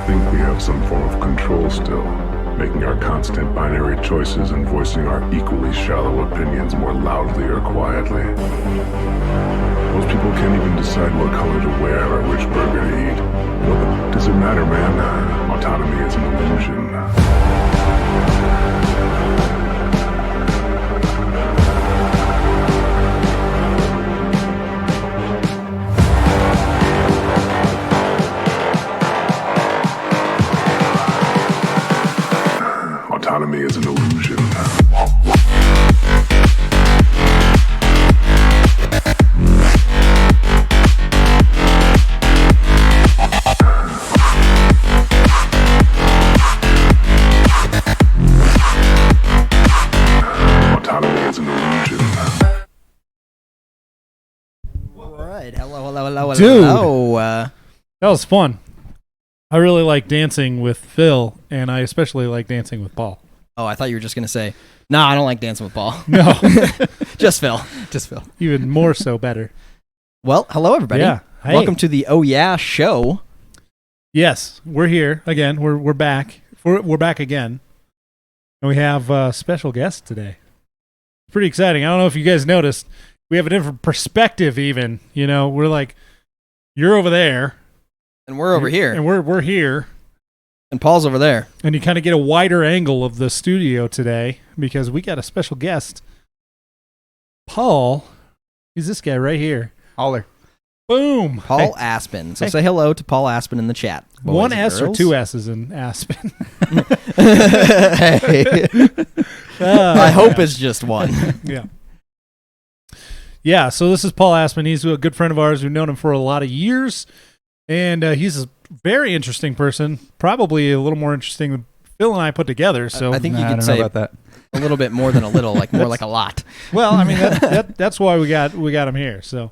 think we have some form of control still, making our constant binary choices and voicing our equally shallow opinions more loudly or quietly. Most people can't even decide what color to wear or which burger to eat. Well, does it matter, man? Autonomy is an illusion. Autonomy is an illusion. Autonomy is an illusion. All right. Hello. Dude. Hello. That was fun. I really like dancing with Phil, and I especially like dancing with Paul. Oh, I thought you were just going to say, nah, I don't like dancing with Paul. No, Just Phil. even more so better. Well, hello, everybody. Yeah. Hey. Welcome to the Oh Yeah show. Yes, we're here again. We're back. We're back again, and we have a special guest today. Pretty exciting. I don't know if you guys noticed. We have a different perspective. Even we're like, you're over there, And we're over here. and we're here. And Paul's over there. And you kind of get a wider angle of the studio today because we got a special guest. Paul, he's this guy right here. Holler. Boom. Paul Hey, Aspen. So Hey. say hello to Paul Aspen in the chat. boys one and S or girls. two S's in Aspen. Hey. I hope it's just one. Yeah. Yeah, so this is Paul Aspen. He's a good friend of ours. We've known him for a lot of years. And he's a very interesting person. Probably a little more interesting than Phil and I put together. So, I think you I could don't say know about that. a little bit more than a little, like more like a lot. well, I mean, that's why we got him here. So,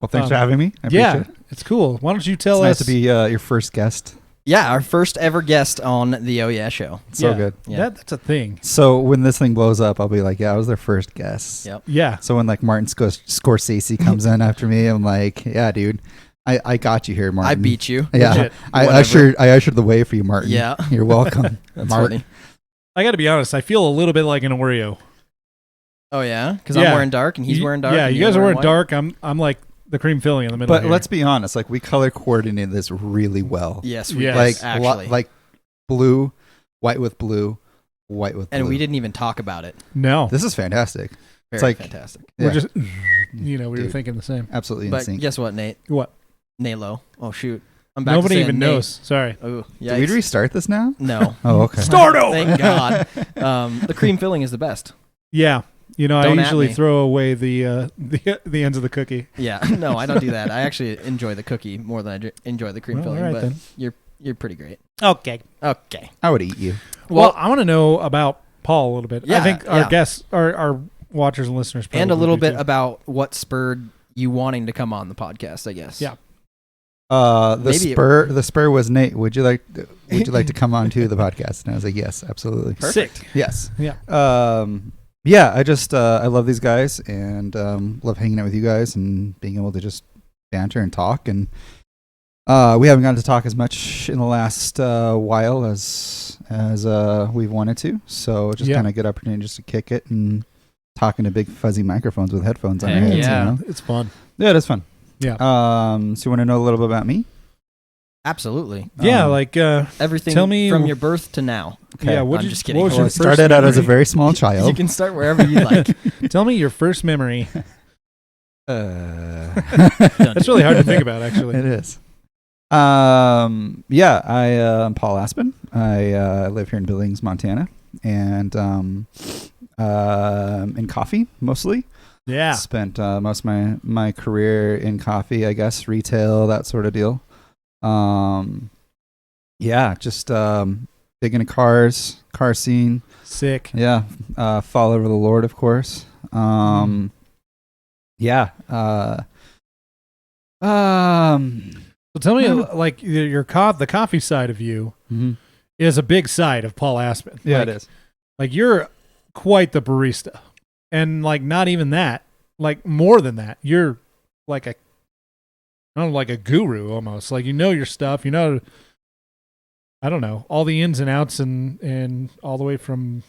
Well, thanks for having me. I yeah, appreciate it. it's cool. Why don't you tell It's us? nice to be your first guest. Yeah, our first ever guest on the Oh Yeah show. It's so Yeah. good. Yeah. That's a thing. So when this thing blows up, I'll be like, yeah, I was their first guest. Yep. Yeah. So when like Martin Scorsese comes in after me, I'm like, yeah, dude, I got you here, Martin. I beat you. Yeah, Legit. I Whatever. ushed the way for you, Martin. Yeah. You're welcome. That's Martin. funny. I got to be honest. I feel a little bit like an Oreo. Oh, yeah? Because Yeah. I'm wearing dark and he's wearing dark. Yeah, and you you're guys are wearing white. dark. I'm like the cream filling in the middle. But here. let's be honest, like we color coordinated this really well. Yes, we Yes. did, Like actually. like blue, white with blue, white with blue. And we didn't even talk about it. No, This is fantastic. Very like- fantastic. we're Yeah, just we were Dude. thinking the same. absolutely But insane. guess what, Nate? What? Nalo. Oh, shoot. I'm back Nobody to even saying Nate. knows. Sorry. Oh, Did we yikes. restart this now? No. Oh, okay. Start over. Thank God. The cream filling is the best. Yeah. I Don't at usually me. throw away the ends of the cookie. Yeah. No, I don't do that. I actually enjoy the cookie more than I enjoy the cream Well, filling. all right But then. you're pretty great. Okay. Okay. I would eat you. Well, I want to know about Paul a little bit. Yeah, I think our yeah. guests, our watchers and listeners, And a probably little do bit too. about what spurred you wanting to come on the podcast, I guess. Yeah. The spur was Nate. Would you like to come on to the podcast? And I was like, yes, absolutely. Sick. Yes. Yeah. Yeah. I just I love these guys and love hanging out with you guys and being able to just banter and talk. And we haven't gotten to talk as much in the last while as we've wanted to. So just Yeah. kind of good opportunity just to kick it and talk into big fuzzy microphones with headphones on. Heck our heads, yeah. You know? It's fun. Yeah, it is fun. Yeah. So you want to know a little bit about me? Absolutely. Yeah, Um, like Everything Tell me- from your birth to now. Okay. yeah. I'm just kidding. What was Well, your I first started out as a memory? very small You child. can start wherever you like. Tell me your first memory. Don't That's do really it. hard to think about, actually. It is. Yeah, I'm Paul Aspen. I live here in Billings, Montana, and in coffee mostly. Yeah. Spent most of my career in coffee, I guess, retail, that sort of deal. Yeah, just big into cars, car scene. Sick. Yeah, fall over the Lord, of course. Yeah. So tell me, like, the coffee side of you mhm. is a big side of Paul Aspen. Yeah, like, it is. Like, you're quite the barista. And, like, not even that. Like, more than that. You're like I don't know, like a guru almost. Like, you know your stuff. You know I don't know, all the ins and outs and all the way from,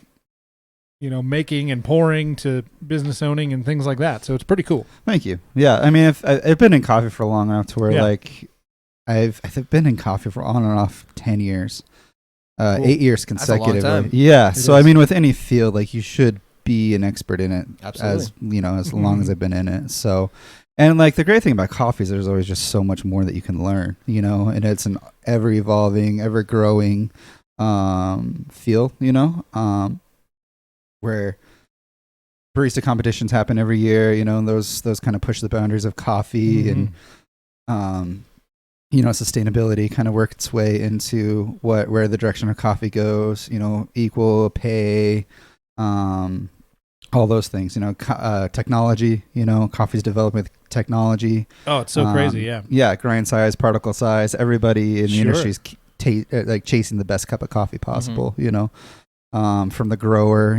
making and pouring to business owning and things like that. So it's pretty cool. Thank you. Yeah, I mean, I've been in coffee for long enough to where like I've been in coffee for on and off 10 years, Cool. 8 years That's a long consecutively. time. Yeah. It So I is. mean, with any field, like you should be an expert in it Absolutely. as long as I've been in it. So, and like the great thing about coffee is there's always just so much more that you can learn, and it's an ever evolving, ever growing field, where barista competitions happen every year, and those kind of push the boundaries of coffee and sustainability kind of work its way into where the direction of coffee goes, equal pay, all those things, technology, coffee's developed with technology. Oh, it's so crazy. Yeah. Yeah. Grind size, particle size, everybody in the Sure. industry is like chasing the best cup of coffee possible, from the grower,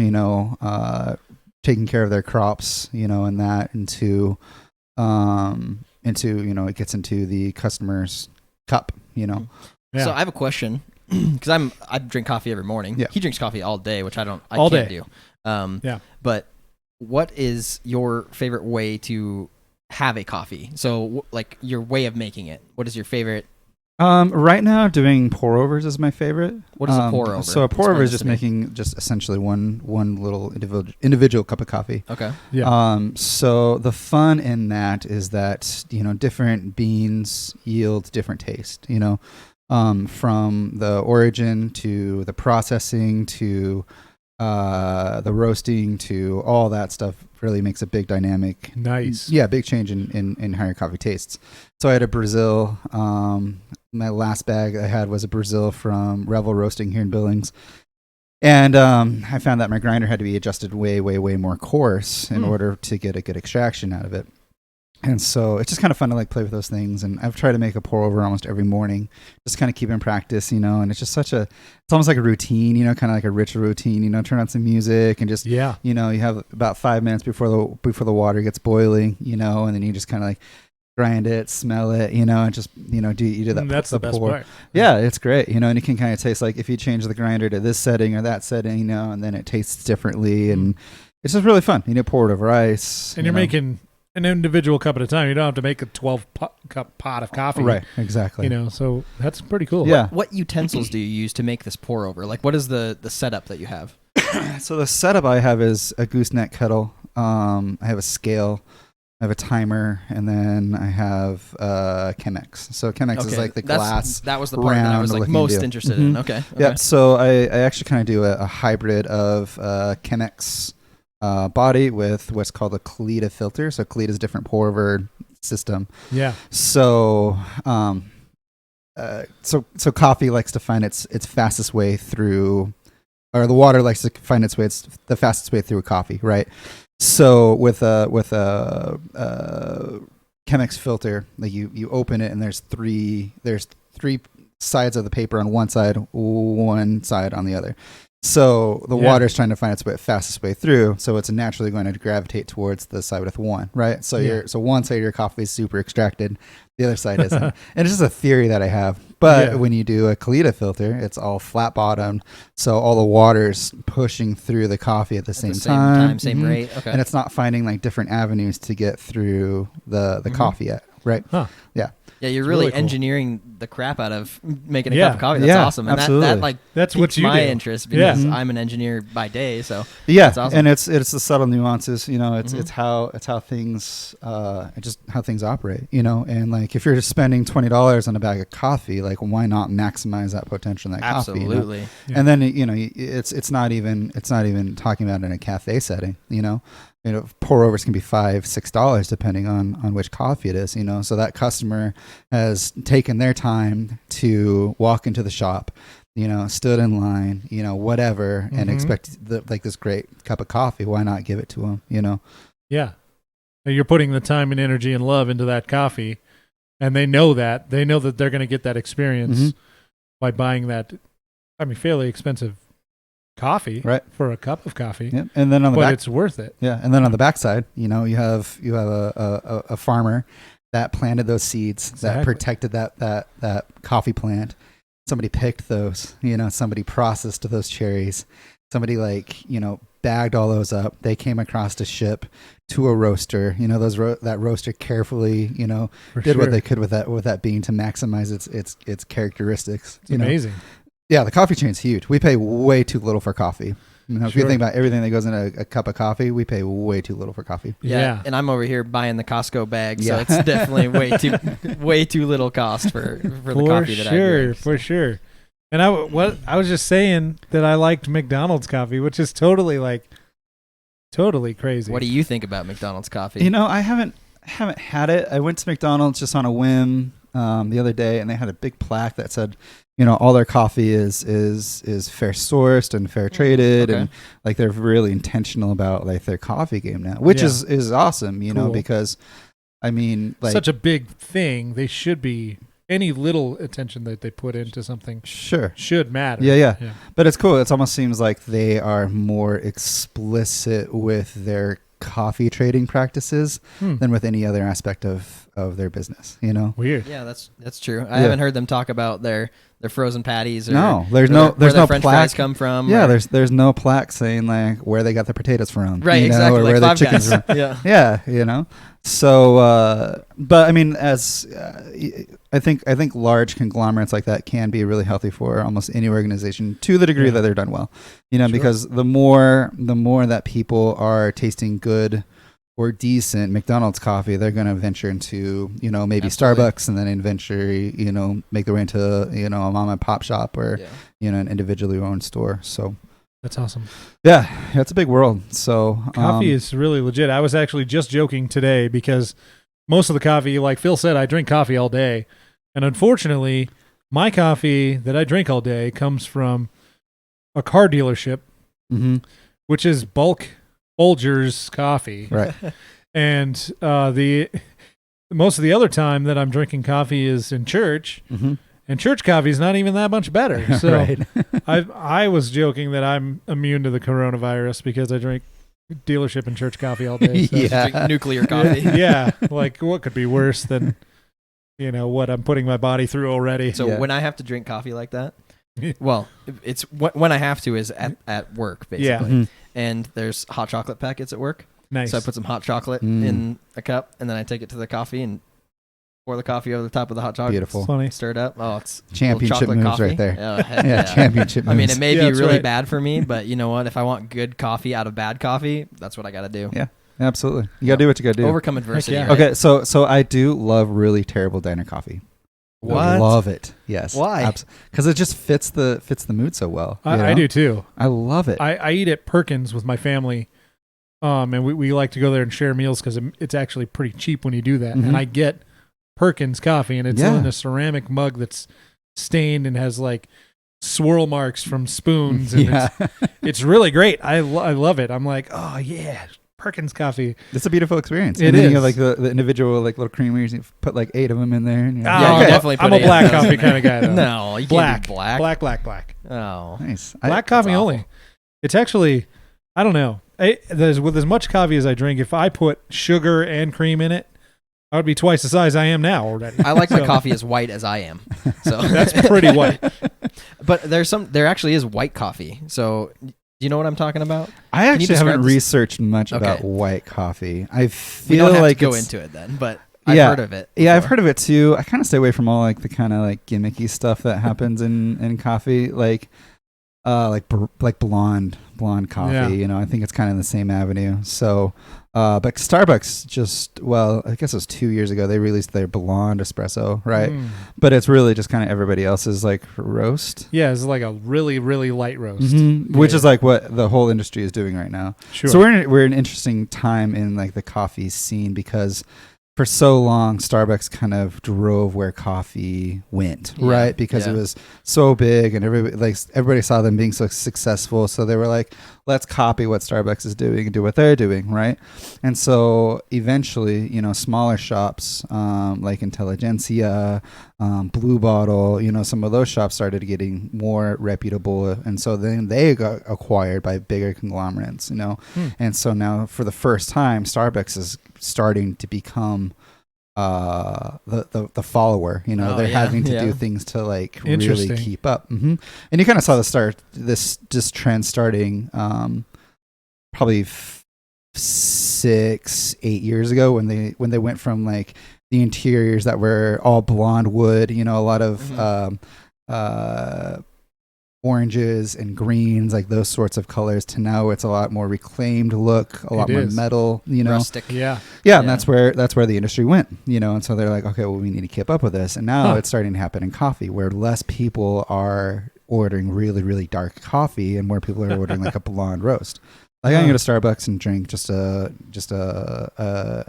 taking care of their crops, and that into it gets into the customer's cup, Yeah. So I have a question because I drink coffee every morning. Yeah. He drinks coffee all day, which I All can't day. do. Yeah. But what is your favorite way to have a coffee? So like your way of making it. What is your favorite? Right now, doing pour overs is my favorite. What is a pour over? So a pour over Explain is this just to me. making just essentially one little individual cup of coffee. Okay. Yeah. So the fun in that is that different beans yield different taste. From the origin to the processing to the roasting to all that stuff really makes a big dynamic. Nice. Yeah, big change in how your coffee tastes. So I had a Brazil. My last bag I had was a Brazil from Revel Roasting here in Billings. And I found that my grinder had to be adjusted way, way, way more coarse in order to get a good extraction out of it. And so it's just kind of fun to like play with those things. And I've tried to make a pour over almost every morning, just kind of keep in practice, and it's just it's almost like a routine, kind of like a ritual routine, turn on some music and just, you have about 5 minutes before the water gets boiling, and then you just kind of like grind it, smell it, and just, you do that. That's the best pour. part. Yeah, it's great, and you can kind of taste like if you change the grinder to this setting or that setting, and then it tastes differently. And it's just really fun, pour it over ice. And you're making an individual cup at a time. You don't have to make a 12-cup pot of coffee. Right, exactly. So that's pretty cool. Yeah. What utensils do you use to make this pour over? Like, what is the setup that you have? So the setup I have is a gooseneck kettle. I have a scale. I have a timer, and then I have Chemex. So Chemex is like the glass. That was the part that I was like round-looking most deal. interested in. Mhm. Okay. Yeah. So I actually kind of do a hybrid of Chemex body with what's called a Kalita filter. So Kalita is a different pour over system. Yeah. So so coffee likes to find its fastest way through, or the water likes to find its the fastest way through coffee, right? So with a Chemex filter, like you open it and there's three sides of the paper on one side on the other. So the water is trying to find its fastest way through. So it's naturally going to gravitate towards the side with one, right? So so one side of your coffee is super extracted, the other side isn't. And it's just a theory that I have. But when you do a Kalita filter, it's all flat bottomed. So all the water's pushing through the coffee at the same time. Same rate. Okay. And it's not finding like different avenues to get through the coffee yet, right? Huh. Yeah. Yeah, you're really really cool. engineering the crap out of making a Yeah. cup of coffee. That's Yeah, awesome. And absolutely. that like That's what piques you my do. interest because Yeah. I'm an engineer by day. So Yeah, That's awesome. and it's the subtle nuances, Mm-hmm. it's how things just how things operate, and like if you're just spending $20 on a bag of coffee, like why not maximize that potential in that coffee? absolutely. Yeah. And then it's not even talking about in a cafe setting, pour overs can be $5-6 depending on which coffee it is, so that customer has taken their time to walk into the shop, stood in line, whatever, and expect this great cup of coffee. Why not give it to them, Yeah. And you're putting the time and energy and love into that coffee, and they know that. They know that they're going to get that experience by buying that, fairly expensive coffee for a cup of coffee. Yeah. And then on the But back, it's worth it. yeah, and then on the backside, you have a farmer that planted those seeds, that Exactly. protected that coffee plant, somebody picked those, somebody processed those cherries, somebody bagged all those up. They came across to ship to a roaster. That roaster carefully, did what they could with that bean to maximize its characteristics. It's amazing. Yeah, the coffee chain's huge. We pay way too little for coffee. If you think about everything that goes in a cup of coffee, we pay way too little for coffee. Yeah. And I'm over here buying the Costco bag, so it's definitely way too little cost for the coffee that I drink. For sure. And I was just saying that I liked McDonald's coffee, which is totally crazy. What do you think about McDonald's coffee? I haven't had it. I went to McDonald's just on a whim the other day, and they had a big plaque that said, all their coffee is fair sourced and fair traded, and they're really intentional about their coffee game now, which is awesome, cool. Because I mean, such a big thing. They should be. Any little attention that they put into something should matter. Yeah. But it's cool. It almost seems like they are more explicit with their coffee trading practices than with any other aspect of their business, Weird. Yeah, that's true. I haven't heard them talk about their frozen patties. Or no, there's no French plaque. Fries come from. Yeah, there's no plaque saying where they got the potatoes from. Right, exactly. Or like where the Five chickens Guys. from. Yeah. So, but I mean, as I think large conglomerates like that can be really healthy for almost any organization to the degree that they're done well. Because the more that people are tasting good or decent McDonald's coffee, they're going to venture into, maybe Absolutely. Starbucks, and then eventually, make their way into, a mom and pop shop or, an individually owned store. So that's awesome. Yeah, it's a big world. So coffee is really legit. I was actually just joking today because most of the coffee, like Phil said, I drink coffee all day. And unfortunately, my coffee that I drink all day comes from a car dealership, which is bulk Folgers coffee. Right. And the most of the other time that I'm drinking coffee is in church. And church coffee is not even that much better. So Right. I was joking that I'm immune to the coronavirus because I drink dealership and church coffee all day. So. Drink nuclear coffee. Yeah. Like what could be worse than, what I'm putting my body through already. So when I have to drink coffee like that, well, it's when I have to is at work, basically. Yeah. And there's hot chocolate packets at work. Nice. So I put some hot chocolate in a cup, and then I take it to the coffee and pour the coffee over the top of the hot chocolate. Beautiful. Funny. Stir it up. Oh, it's Championship chocolate moves coffee. right there. Oh, heck Yeah, championship moves. I mean, it may Yeah, be that's really right. bad for me, but you know what? If I want good coffee out of bad coffee, that's what I got to do. Yeah, absolutely. You got to do what you got to do. Overcome adversity. yeah. Right? Okay, so I do love really terrible diner coffee. What? I love it. Yes. Why? Because it just fits the mood so well. I do too. I love it. I eat at Perkins with my family. And we like to go there and share meals because it's actually pretty cheap when you do that. And I get Perkins coffee, and it's in a ceramic mug that's stained and has like swirl marks from spoons. And it's really great. I love it. I'm like, oh yeah, Perkins coffee. It's a beautiful experience. It and then is. you have like the individual like little creamers. You put like 8 of them in there. And you're like, Yeah, you okay. definitely put I'm a it in black those. coffee kind of guy though. No, you black, can't do black. black. Oh, nice. Black coffee awful. only. It's actually, I don't know. With as much coffee as I drink, if I put sugar and cream in it, I would be twice the size I am now already. I like my So, coffee as white as I am. So That's pretty white. But there actually is white coffee. So do you know what I'm talking about? I you actually describe haven't this? researched much about Okay. white coffee. I We feel don't have like to go it's- into it then, but I've Yeah. heard of it. Yeah, I've before. heard of it too. I kind of stay away from all like the kind of like gimmicky stuff that happens in coffee, like blonde coffee. Yeah. I think it's kind of in the same avenue. So, but Starbucks I guess it was 2 years ago they released their blonde espresso, right? But it's really just kind of everybody else's like roast. Yeah, it's like a really, really light roast. Which Yeah. is like what the whole industry is doing right now. Sure. So we're in an interesting time in like the coffee scene because for so long Starbucks kind of drove where coffee went, Yeah, right? Because it was so big and everybody saw them being so successful, so they were like, let's copy what Starbucks is doing and do what they're doing, right? And so eventually, smaller shops like Intelligentsia, Blue Bottle, some of those shops started getting more reputable, and so then they got acquired by bigger conglomerates, and so now for the first time Starbucks is starting to become the follower. You know, Oh, they're yeah, having to yeah. do things to like Interesting. really keep up. And you kind of saw this trend starting probably 6-8 years ago when they went from like the interiors that were all blonde wood, you know, a lot of oranges and greens, like those sorts of colors, to now it's a lot more reclaimed look, a lot more metal, you know. Rustic. Yeah. And that's where the industry went, you know. And so they're like, okay, well, we need to keep up with this. And now it's starting to happen in coffee, where less people are ordering really, really dark coffee and more people are ordering like a blonde roast. Like I can go to Starbucks and drink just a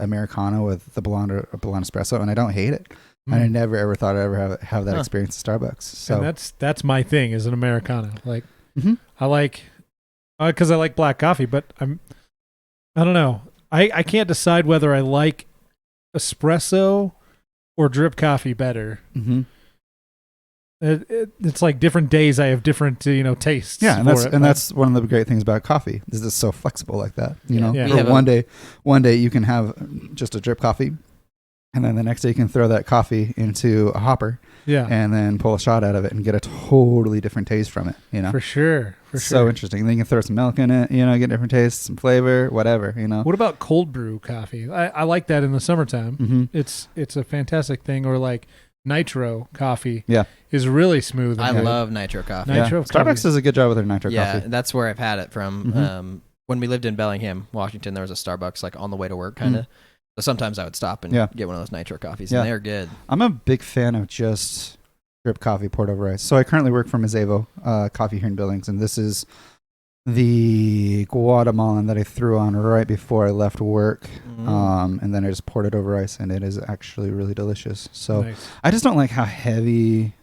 Americano with a blonde espresso, and I don't hate it. And I never ever thought I'd ever have that experience at Starbucks. So And that's my thing, is an Americano. Like Mhm. I like, because I like black coffee, but I don't know. I can't decide whether I like espresso or drip coffee better. Mhm. It's like different days I have different tastes. Yeah, and for that's it, and but- that's one of the great things about coffee, is it's so flexible like that. You know, Yeah. We Or have one day you can have just a drip coffee, and then the next day you can throw that coffee into a hopper yeah, and then pull a shot out of it and get a totally different taste from it. You know, for sure. so interesting. And then you can throw some milk in it, you know, get different taste, some flavor, whatever. You know. What about cold brew coffee? I like that in the summertime. Mm-hmm. It's a fantastic thing. Or like nitro coffee. Yeah. is really smooth. I and love nitro coffee. Nitro Yeah. coffee. Starbucks does a good job with their nitro Yeah, coffee. that's where I've had it from. Mhm. When we lived in Bellingham, Washington, there was a Starbucks like on the way to work, kind of. So sometimes I would stop and Yeah. get one of those nitro coffees, Yeah. and they're good. I'm a big fan of just drip coffee poured over ice. So I currently work for Mazevo Coffee here in Billings, and this is the Guatemalan that I threw on right before I left work. And then I just poured it over ice, and it is actually really delicious. So Nice. I just don't like how heavy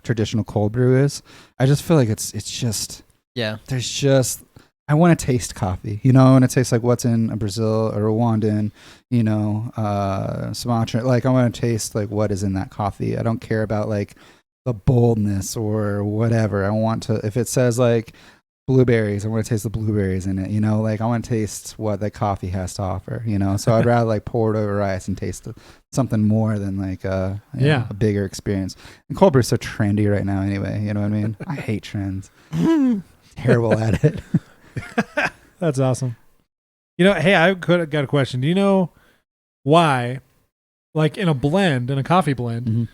traditional cold brew is. I just feel like it's just Yeah, there's just I want to taste coffee, you know, and it tastes like what's in a Brazil or Rwandan, you know, Sumatra. Like I want to taste like what is in that coffee. I don't care about like the boldness or whatever. I want to, if it says like blueberries, I want to taste the blueberries in it, you know, like I want to taste what the coffee has to offer, you know. So I'd rather like pour it over ice and taste something more than like a bigger experience. And cold brew is so trendy right now anyway, you know what I mean? I hate trends. Terrible at it. That's awesome. You know, hey, I got a question. Do you know why, like in a coffee blend, Mhm.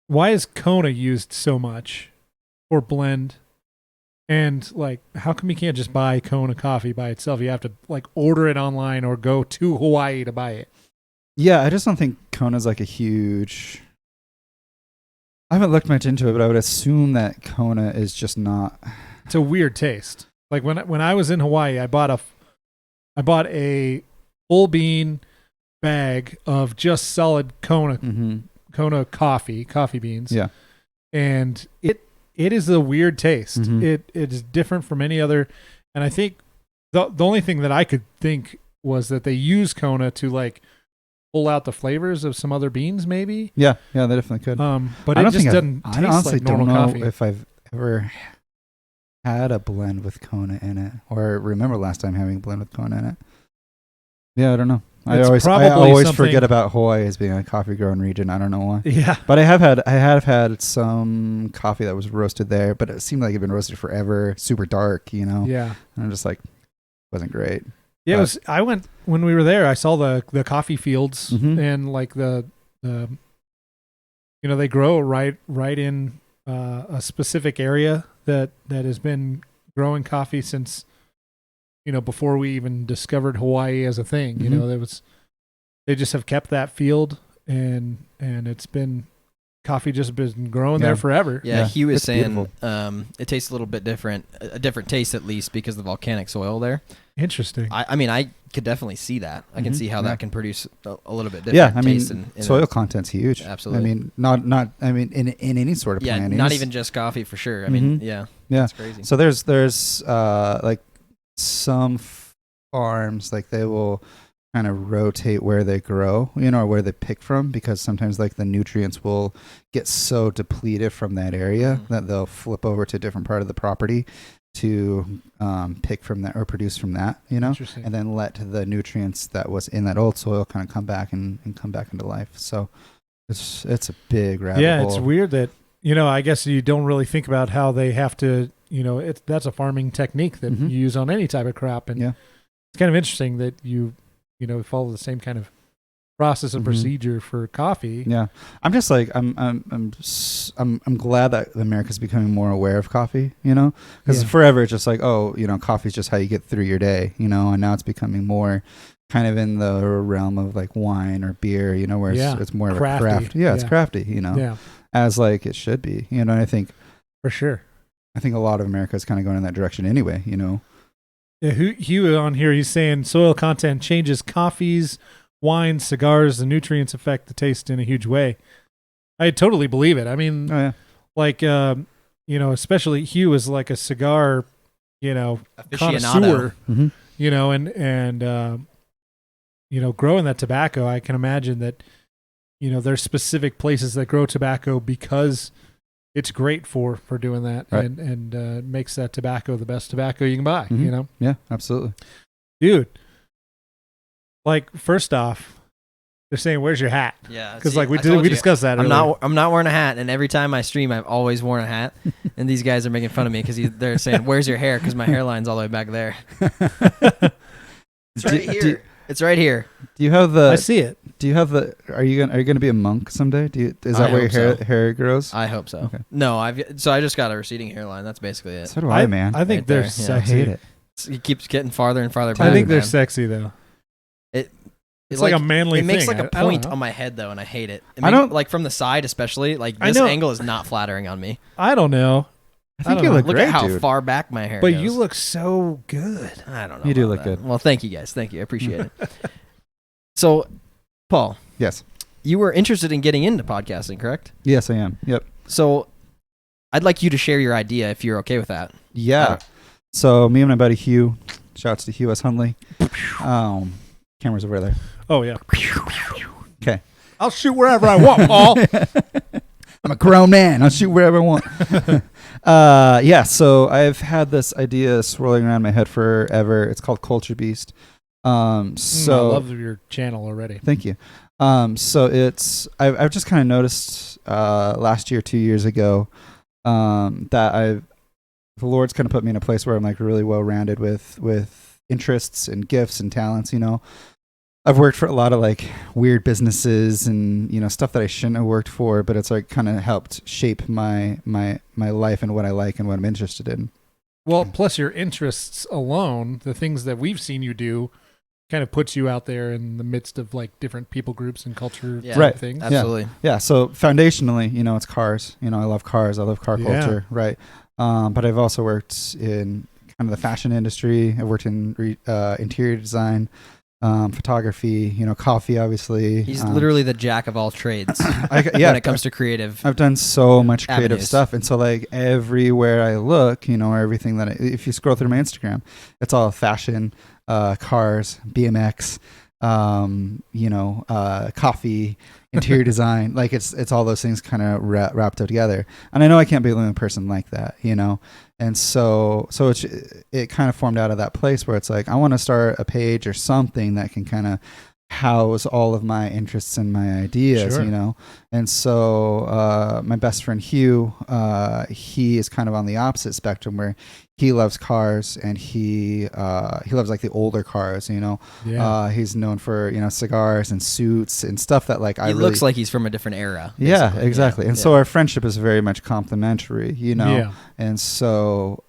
why is Kona used so much for blend? And like, how come you can't just buy Kona coffee by itself? You have to like order it online or go to Hawaii to buy it. Yeah, I just don't think Kona's like a huge. I haven't looked much into it, but I would assume that Kona is just not. It's a weird taste. Like when I was in Hawaii, I bought a full bean bag of just solid Kona coffee beans. Yeah. And it is a weird taste. Mhm. It is different from any other. And I think the only thing that I could think was that they use Kona to like pull out the flavors of some other beans, maybe. Yeah, they definitely could. But I it don't just think doesn't I taste honestly like normal don't know coffee. if I've ever had a blend with Kona in it, or remember last time having a blend with Kona in it. Yeah, I don't know. I It's always probably something- forget about Hawaii as being a coffee growing region. I don't know why. Yeah. But I have had some coffee that was roasted there, but it seemed like it'd been roasted forever, super dark, you know. Yeah. And I'm just like, wasn't great. Yeah, But- I went when we were there. I saw the coffee fields Mhm. and like the they grow right in a specific area that has been growing coffee since before we even discovered Hawaii as a thing. You Mhm. know, they just have kept that field and it's been coffee just been growing Yeah. there forever. yeah. Yeah, He was it's saying beautiful. it tastes a little bit different, a different taste at least because of the volcanic soil there. Interesting. I mean, I could definitely see that. I can Mhm. see how Yeah. that can produce a little bit Yeah, different I mean, taste. in soil a- content's huge. Absolutely. I mean, not. I mean, in any sort of yeah, planting. not even just coffee for sure. I mean, Mhm. yeah, Yeah. it's crazy. So there's like some farms, like they will kind of rotate where they grow, or where they pick from, because sometimes like the nutrients will get so depleted from that area Mhm. that they'll flip over to a different part of the property to pick from that or produce from that, Interesting. and then let the nutrients that was in that old soil kind of come back and come back into life. So it's a big rabbit hole. It's weird that, I guess you don't really think about how they have to, that's a farming technique that Mhm. you use on any type of crop. And Yeah. it's kind of interesting that you follow the same kind of process and Mhm. procedure for coffee. Yeah, I'm just like I'm glad that America's becoming more aware of coffee. Because Yeah. forever it's just like, coffee's just how you get through your day. And now it's becoming more kind of in the realm of like wine or beer. Where it's more of Crafty. a craft. Yeah, it's Yeah. crafty. Yeah, As like it should be. And I think for sure. a lot of America is kind of going in that direction anyway. Yeah, Hugh on here, he's saying soil content changes coffees, wines, cigars, the nutrients affect the taste in a huge way. I totally believe it. I mean, Oh yeah. like, especially Hugh is like a cigar, Aficionado. connoisseur, Mm-hmm. and growing that tobacco, I can imagine that, there's specific places that grow tobacco because it's great for doing that, Right. and makes that tobacco the best tobacco you can buy, Mhm. Yeah, absolutely. Dude. Like, first off, they're saying, "Where's your hat?" Yeah, Because see, like we I told you, discussed that. I'm earlier. not wearing a hat, and every time I stream, I've always worn a hat. And these guys are making fun of me because they're saying, "Where's your hair?" Because my hairline's all the way back there. It's right here. It's right here. Do you have the? I see it. Do you have the? Are you gonna be a monk someday? Is I that where your hope so. hair grows? I hope so. Okay. No, I just got a receding hairline. That's basically it. So do I, man. I think Right they're there, yeah. I sexy. hate it. It keeps getting farther and farther back. I think they're man. sexy though. It's It like a manly It makes thing. like a I don't point know. on my head though, and I hate it. I don't- like from the side, especially. Like I this know. angle is not flattering on me. I don't know, I think don't you know. look Look great, at how dude. far back my hair but goes. you look so good. I don't know. You do about look that. good. Well, thank you guys. Thank you. I appreciate it. So, Paul, Yes. you were interested in getting into podcasting, correct? Yes, I am. Yep. So, I'd like you to share your idea if you're okay with that. Yeah. So me and my buddy Hugh, shouts to Hugh S. Hundley. Camera's over there. Oh yeah. 'Kay. I'll shoot wherever I want, Paul. I'm a grown man. I'll shoot wherever I want. Yeah. So I've had this idea swirling around my head forever. It's called Culture Beast. I So love your channel already. thank you. So I've just kind of noticed last year, 2 years ago, that the Lord's kind of put me in a place where I'm like really well rounded with interests and gifts and talents. I've worked for a lot of like weird businesses and stuff that I shouldn't have worked for, but it's like kind of helped shape my life and what I like and what I'm interested in. Well, plus your interests alone, the things that we've seen you do, kind of puts you out there in the midst of like different people groups and culture Yeah. type Right. things. Absolutely. Yeah. So foundationally, it's cars. I love cars. I love car Yeah. culture. Right. But I've also worked in kind of the fashion industry. I've worked in interior design, photography, coffee, obviously. He's literally the jack of all trades yeah. when it comes to creative. I've done so much creative avenues. stuff. And so like everywhere I look, or everything if you scroll through my Instagram, it's all fashion, cars, BMX, coffee, interior design. Like it's all those things kind of wrapped up together. And I know I can't be the only person like that, And so it kind of formed out of that place where it's like, I want to start a page or something that can kind of house all of my interests and my ideas, Sure. And so my best friend Hugh, he is kind of on the opposite spectrum where he loves cars and he loves like the older cars, Yeah. he's known for cigars and suits and stuff that like He looks like he's from a different era. yeah, basically. exactly. Yeah. And so our friendship is very much complementary, Yeah. and so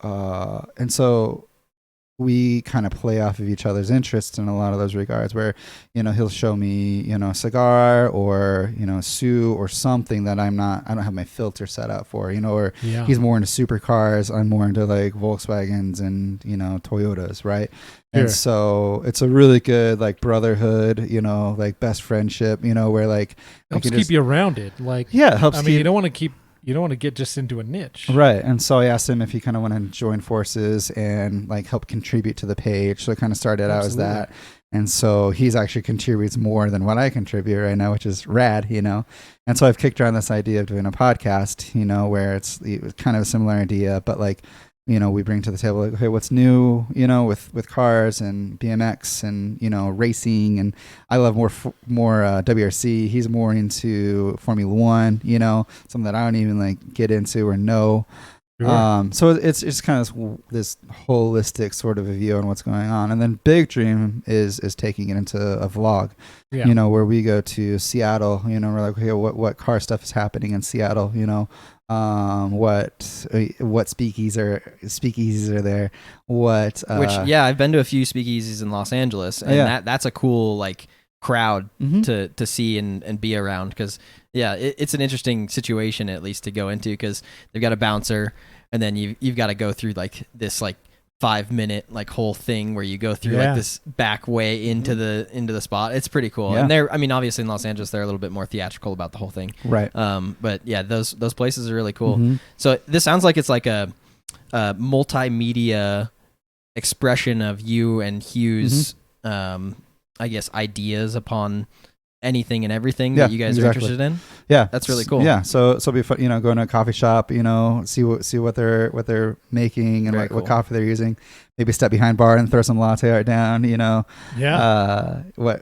we kind of play off of each other's interests in a lot of those regards where, he'll show me, a cigar or, a suit or something that I don't have my filter set up for, or Yeah. he's more into supercars. I'm more into like Volkswagens and, Toyotas. Right. Sure. And so it's a really good like brotherhood, like best friendship, where like I helps can keep just- you rounded. Like, yeah, it helps I mean, keep, you don't want to get just into a niche. right. And so I asked him if he kind of want to join forces and like help contribute to the page. So it kind of started out as Absolutely. that. And so he's actually contributes more than what I contribute right now, which is rad, And so I've kicked around this idea of doing a podcast, where it's kind of a similar idea, but like we bring to the table, like, okay, what's new, with cars and BMX and, racing. And I love more WRC. He's more into Formula One, something that I don't even like get into or know. Sure. So it's kind of this holistic sort of a view on what's going on. And then Big Dream is taking it into a vlog, where we go to Seattle, we're like, okay, what car stuff is happening in Seattle, what speakeasies are there, I've been to a few speakeasies in Los Angeles, and that's a cool like crowd to see and be around, because it's an interesting situation at least to go into, because they've got a bouncer, and then you've got to go through like this like 5-minute like whole thing where you go through like this back way into the spot. It's pretty cool. And obviously in Los Angeles they're a little bit more theatrical about the whole thing, right? But yeah, those places are really cool. So this sounds like it's like a multimedia expression of you and Hugh's I guess ideas upon anything and everything that you guys are interested in. Yeah, that's really cool. Yeah, so it'll be fun, going to a coffee shop, see what they're making and what coffee they're using. Maybe step behind bar and throw some latte art down. What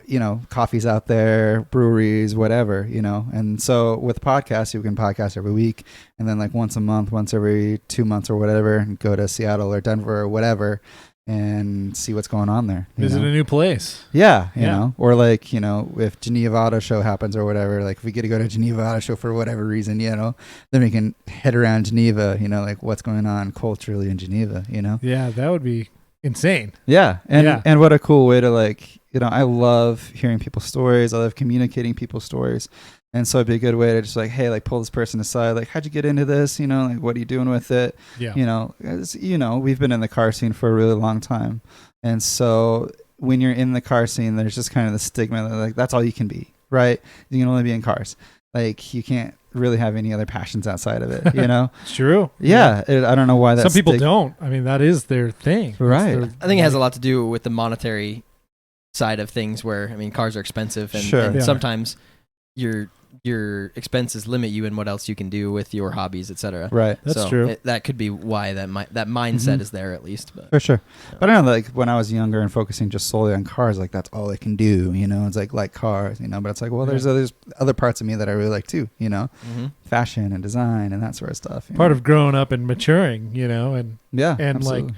coffees out there, breweries, whatever. And so with podcasts, you can podcast every week, and then like once a month, once every 2 months or whatever, and go to Seattle or Denver or whatever, and see what's going on there. Visit a new place. Yeah, you know, or like, if Geneva Auto Show happens or whatever, like if we get to go to Geneva Auto Show for whatever reason, then we can head around Geneva, like what's going on culturally in Geneva, Yeah, that would be insane. Yeah. And what a cool way to like, I love hearing people's stories. I love communicating people's stories. And so it'd be a good way to just like, hey, like pull this person aside. Like, how'd you get into this? Like, what are you doing with it? Yeah. We've been in the car scene for a really long time. And so when you're in the car scene, there's just kind of the stigma that like, that's all you can be, right? You can only be in cars. Like, you can't really have any other passions outside of it, It's true. Yeah. I don't know why some people don't. I mean, that is their thing. Right. I think it has a lot to do with the monetary side of things, where, I mean, cars are expensive, and sometimes your expenses limit you in what else you can do with your hobbies, etc. Right. That's true. That could be why that mindset is there, at least. But, for sure. But I don't know, like when I was younger and focusing just solely on cars, like that's all I can do, it's like cars, but it's like, well, there's other parts of me that I really like too, fashion and design and that sort of stuff. Part of growing up and maturing, and absolutely.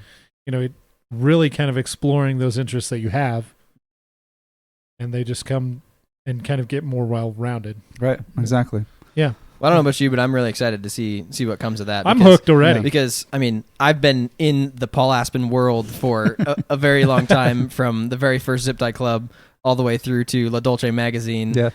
like, really kind of exploring those interests that you have, and they just come and kind of get more well-rounded. Right, exactly. Yeah. Well, I don't know about you, but I'm really excited to see what comes of that. I'm hooked already. Because, I mean, I've been in the Paul Aspen world for a very long time, from the very first Zip Tie Club all the way through to La Dolce magazine. Yeah.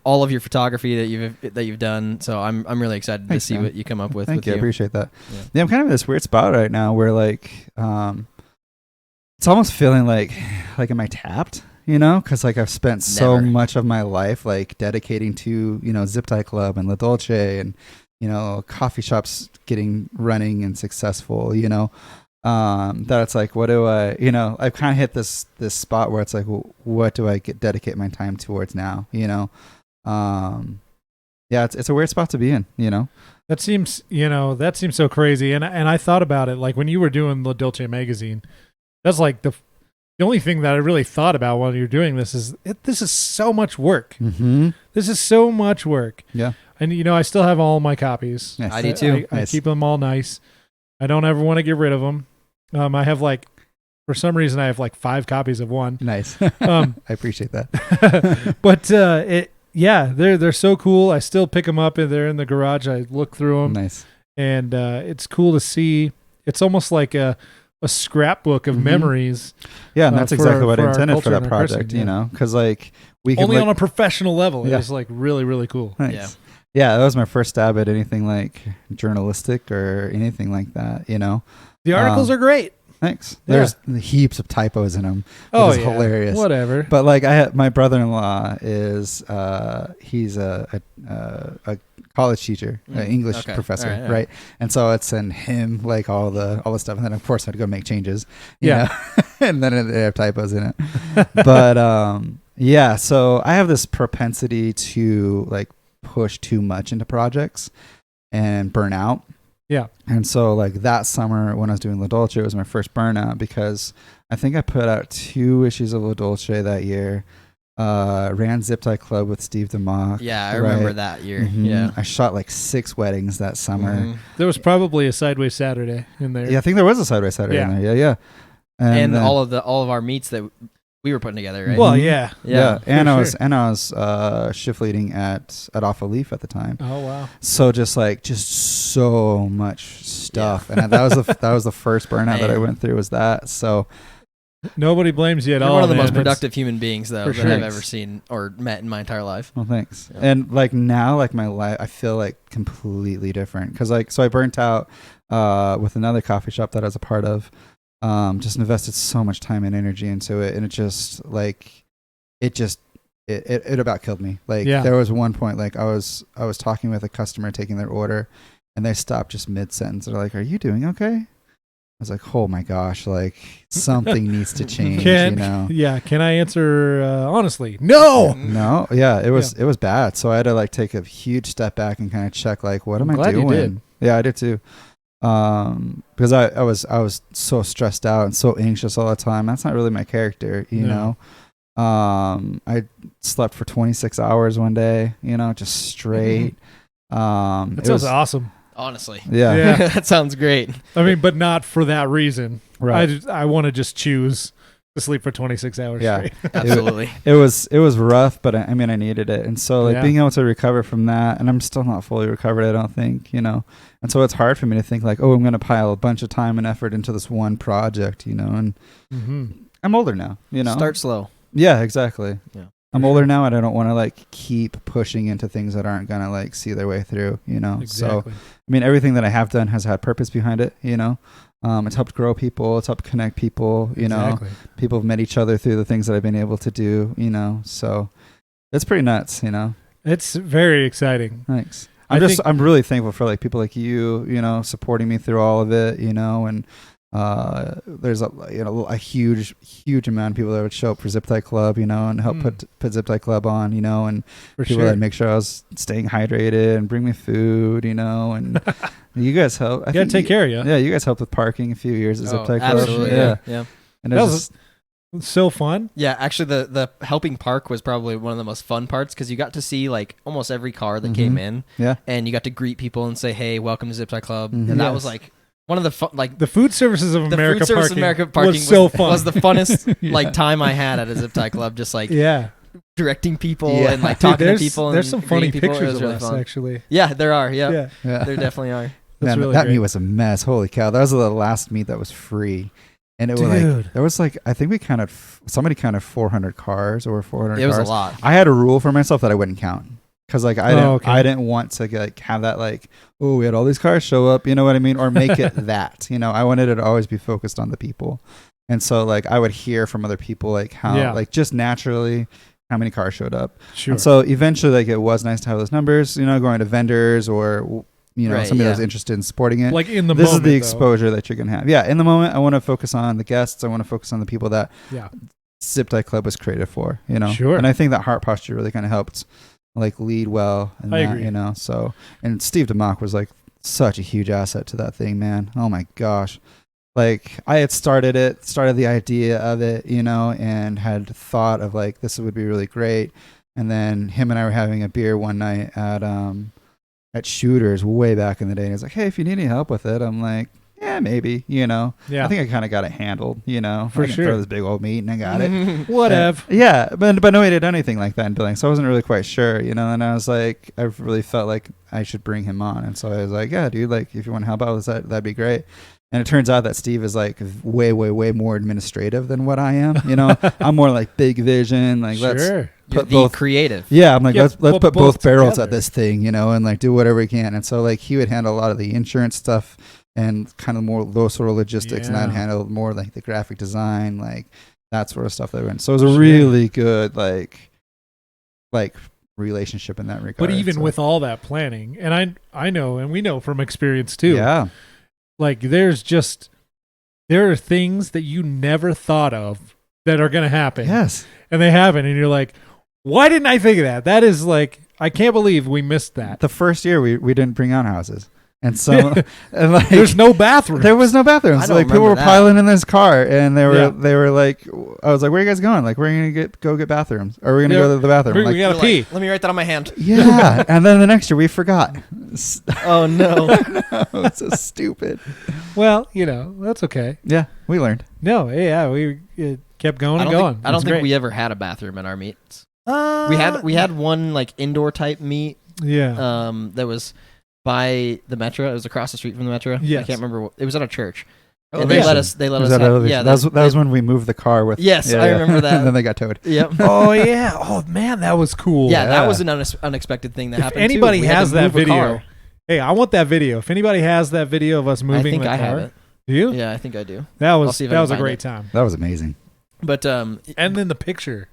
All of your photography that you've done. So I'm really excited to see what you come up with. Thank you. I appreciate that. Yeah, I'm kind of in this weird spot right now where like it's almost feeling like am I tapped? Because like I've spent so much of my life like dedicating to Zip Tie Club and La Dolce and coffee shops running and successful. That it's like, what do I? I've kind of hit this spot where it's like, well, what do I dedicate my time towards now? It's a weird spot to be in. That seems so crazy. And I thought about it, like when you were doing La Dolce magazine, that's like the only thing that I really thought about while you're doing this is this is so much work. Mm-hmm. This is so much work. Yeah. And, I still have all my copies. Yes. I do too. I keep them all nice. I don't ever want to get rid of them. I have for some reason, I have 5 copies of one. Nice. I appreciate that. But they're so cool. I still pick them up. They're in the garage. I look through them. Nice. And it's cool to see. It's almost like a scrapbook of memories. Yeah, and that's exactly what I intended for that project, because we can only on a professional level. Yeah. It was really, really cool. Nice. Yeah, that was my first stab at anything like journalistic or anything like that, The articles are great. Thanks. There's heaps of typos in them. Oh, is hilarious. Whatever. But my brother-in-law is he's a college teacher, an English professor, right? And so it's in him all the stuff, and then of course I had to go make changes. You know? And then they have typos in it. But so I have this propensity to push too much into projects and burn out. Yeah. And so like that summer when I was doing La Dolce, it was my first burnout because I think I put out 2 issues of La Dolce that year. Ran Zip Tie Club with Steve DeMock. Yeah, I remember that year. Mm-hmm. Yeah. I shot like 6 weddings that summer. Mhm. There was probably a Sideways Saturday in there. Yeah, I think there was a Sideways Saturday in there. Yeah. And then, all of our meets that we were putting together, right? Well, yeah. Yeah. And I sure. was shift leading at Off a Leaf at the time. Oh, wow. So just so much stuff. And that was the first burnout that I went through was that. So nobody blames you at You're all. one of the man. most productive human beings, though, For that sure. I've ever seen or met in my entire life. well, thanks. Yeah. And like now, like my life, I feel like completely different because so I burnt out with another coffee shop that I was a part of. Just invested so much time and energy into it, and it about killed me. Like there was one point, like I was talking with a customer taking their order, and they stopped just mid sentence. They're like, "Are you doing okay?" I was like, "Oh my gosh, like something needs to change." Yeah. Can I answer honestly? No. No. Yeah. It was bad. So I had to like take a huge step back and kind of check, like, what am I glad doing? you did. Yeah, I did too. Because I was so stressed out and so anxious all the time. That's not really my character, you know. I slept for 26 hours one day, just straight. That sounds awesome. Honestly. Yeah. That sounds great. I mean, but not for that reason. Right. I want to just choose to sleep for 26 hours straight. Absolutely. It was rough, but I mean, I needed it. And so like being able to recover from that, and I'm still not fully recovered, I don't think, And so it's hard for me to think like, oh, I'm going to pile a bunch of time and effort into this one project, and I'm older now, Start slow. Yeah, exactly. Yeah. I'm older now, and I don't want to like keep pushing into things that aren't going to like see their way through, Exactly. So, I mean, everything that I have done has had purpose behind it, It's helped grow people. It's helped connect people, Exactly. People have met each other through the things that I've been able to do, So it's pretty nuts, It's very exciting. Thanks. I'm really thankful for like people like you, supporting me through all of it, and there's a huge amount of people that would show up for Zip Tie Club, and help put Zip Tie Club on, and For people sure. that make sure I was staying hydrated and bring me food, and you guys help. I gotta take care of you. Yeah, you guys helped with parking a few years at Zip Tie Club. Absolutely. Yeah. And That was so fun. Yeah, actually, the helping park was probably one of the most fun parts because you got to see like almost every car that came in. Yeah. And you got to greet people and say, "Hey, welcome to Zip Tie Club." Mhm. And that Yes. was like one of the fun, like The Food Services of the America food service parking, America parking was so fun. Was the funnest Yeah. like time I had at a Zip Tie Club. Just like Yeah. directing people Yeah. and like Dude, talking to people. there's and some funny greeting people. It pictures was of really us, fun. actually. Yeah, there are. Yeah, Yeah. Yeah. there definitely are. That's Man, really that great. meet was a mess. Holy cow. That was the last meet that was free. And it was like, Dude. there was like, I think somebody counted 400 cars or 400 It was cars. a lot. I had a rule for myself that I wouldn't count. Cause like okay. I didn't want to like have that like, oh, we had all these cars show up, you know what I mean? Or make it that, I wanted it to always be focused on the people. And so like, I would hear from other people, like how, like just naturally how many cars showed up. Sure. And so eventually like it was nice to have those numbers, going to vendors or, Right, somebody that yeah. was interested in supporting it. Like in the This moment, is the though. exposure that you're going to have. Yeah. In the moment, I want to focus on the guests. I want to focus on the people that Yeah. Zip Tie Club was created for, Sure. And I think that heart posture really kind of helped like lead well in I that, agree. So, and Steve DeMock was like such a huge asset to that thing, man. Oh my gosh. Like I had started the idea of it, and had thought of like, this would be really great. And then him and I were having a beer one night at Shooters way back in the day. And he's like, hey, if you need any help with it, I'm like, yeah, maybe, Yeah. I think I kind of got it handled, For I can sure. throw this big old meat and I got it. Whatever. Yeah, but nobody had done anything like that in billing, so I wasn't really quite sure, And I was like, I really felt like I should bring him on, and so I was like, yeah, dude, like if you want to help out with that, that'd be great. And it turns out that Steve is like way, way, way more administrative than what I am. I'm more like big vision, like let's Sure. You're put the both. creative. Yeah, I'm like Yeah, let's put put both both barrels together. at this thing, and like do whatever we can. And so like he would handle a lot of the insurance stuff and kind of more those sort of logistics, and I'd Yeah. handle more like the graphic design, like that sort of stuff that went. So it was a Sure. really good like relationship in that regard. But even so. with all that planning, and I know, and we know from experience too, Yeah. like there are things that you never thought of that are going to happen. Yes. And they happen. And you're like, why didn't I think of that? That is like, I can't believe we missed that. The first year we didn't bring out houses. And so, and like, there's no bathroom. There was no bathrooms. I don't Like people were remember that. piling in this car, and they were like, I was like, "Where are you guys going? Like, we're gonna go get bathrooms, or we're gonna go to the bathroom." We Like, gotta You're pee. like, let me write that on my hand. yeah. And then the next year we forgot. Oh no. It's so stupid. Well, that's okay. Yeah, we learned. No, yeah, we kept going and going. I don't It's think great. we ever had a bathroom at our meets. We had one like indoor type meet. Yeah. That was by the Metro. It was across the street from the Metro. Yes. I can't remember. It was at a church. And Elevation. they let Was us that have, elevation? yeah. that was when we moved the car with. Yes, yeah, I remember that. And then they got towed. Yep. Oh yeah. Oh man, that was cool. Yeah, that Yeah. was an unexpected thing that If happened. anybody too. We had has to that move a video, car. hey, I want that video. If anybody has that video of us moving I think the I car, have it. do you? Yeah, I think I do. That I'll was see if that I was a can find great it. time. That was amazing. But And then the picture.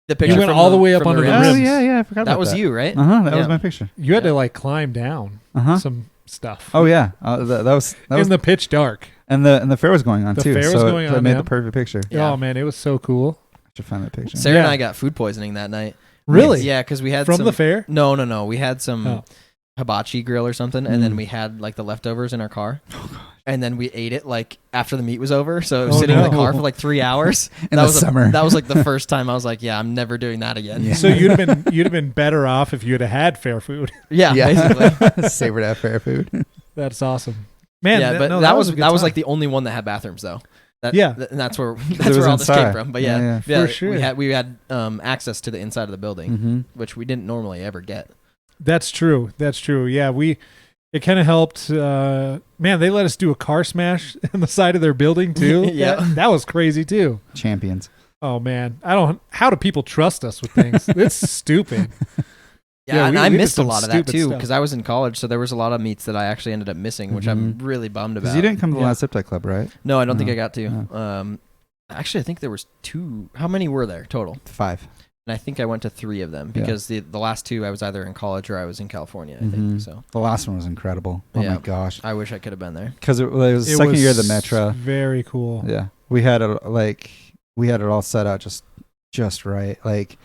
the picture went from all the way up from under the rims. rims. Oh yeah, I forgot about That was you, right? That was Yeah. my picture. You had Yeah. to like climb down some stuff. Oh yeah, that was in the pitch dark. and the fair was going on The too. fair was so going it on, made yeah. the perfect picture. Yeah. Oh man, it was so cool. I should find that picture. Sarah and Yeah. I got food poisoning that night. Really? Yeah, because we had From some, the fair? No. We had some Oh. hibachi grill or something, and then we had like the leftovers in our car. And then we ate it like after the meet was over. So it was Oh, sitting in the no. car for like 3 hours. In that the was summer. That was like the first time I was like, yeah, I'm never doing that again. Yeah. So you'd have been better off if you'd have had fair food. Yeah, basically. Saber to have fair food. That's awesome. Man, Yeah, but no, that was a good that was time. like the only one that had bathrooms though. Yeah. And that's where it that's was where all this came inside. from. But Yeah, yeah, For sure. we had access to the inside of the building, Mm-hmm. which we didn't normally ever get. That's true. That's true. Yeah, it kind of helped. Man, they let us do a car smash on the side of their building too. Yeah. that was crazy too. Champions. Oh man, how do people trust us with things? It's stupid. Yeah, and we I did missed a some lot of that stupid too stuff. because I was in college, so there was a lot of meets that I actually ended up missing, which I'm really bummed about. Because you didn't come to the Yeah. last Zip Tie Club, right? No, I don't think No. I got to. Actually, I think there was 2. How many were there total? 5. And I think I went to 3 of them because the last 2 I was either in college or I was in California. I think Mhm. so. The last one was incredible. Oh Yeah. my gosh. I wish I could have been there. Because it was the second year of the Metro. Very cool. Yeah, we had it all set out just right. Like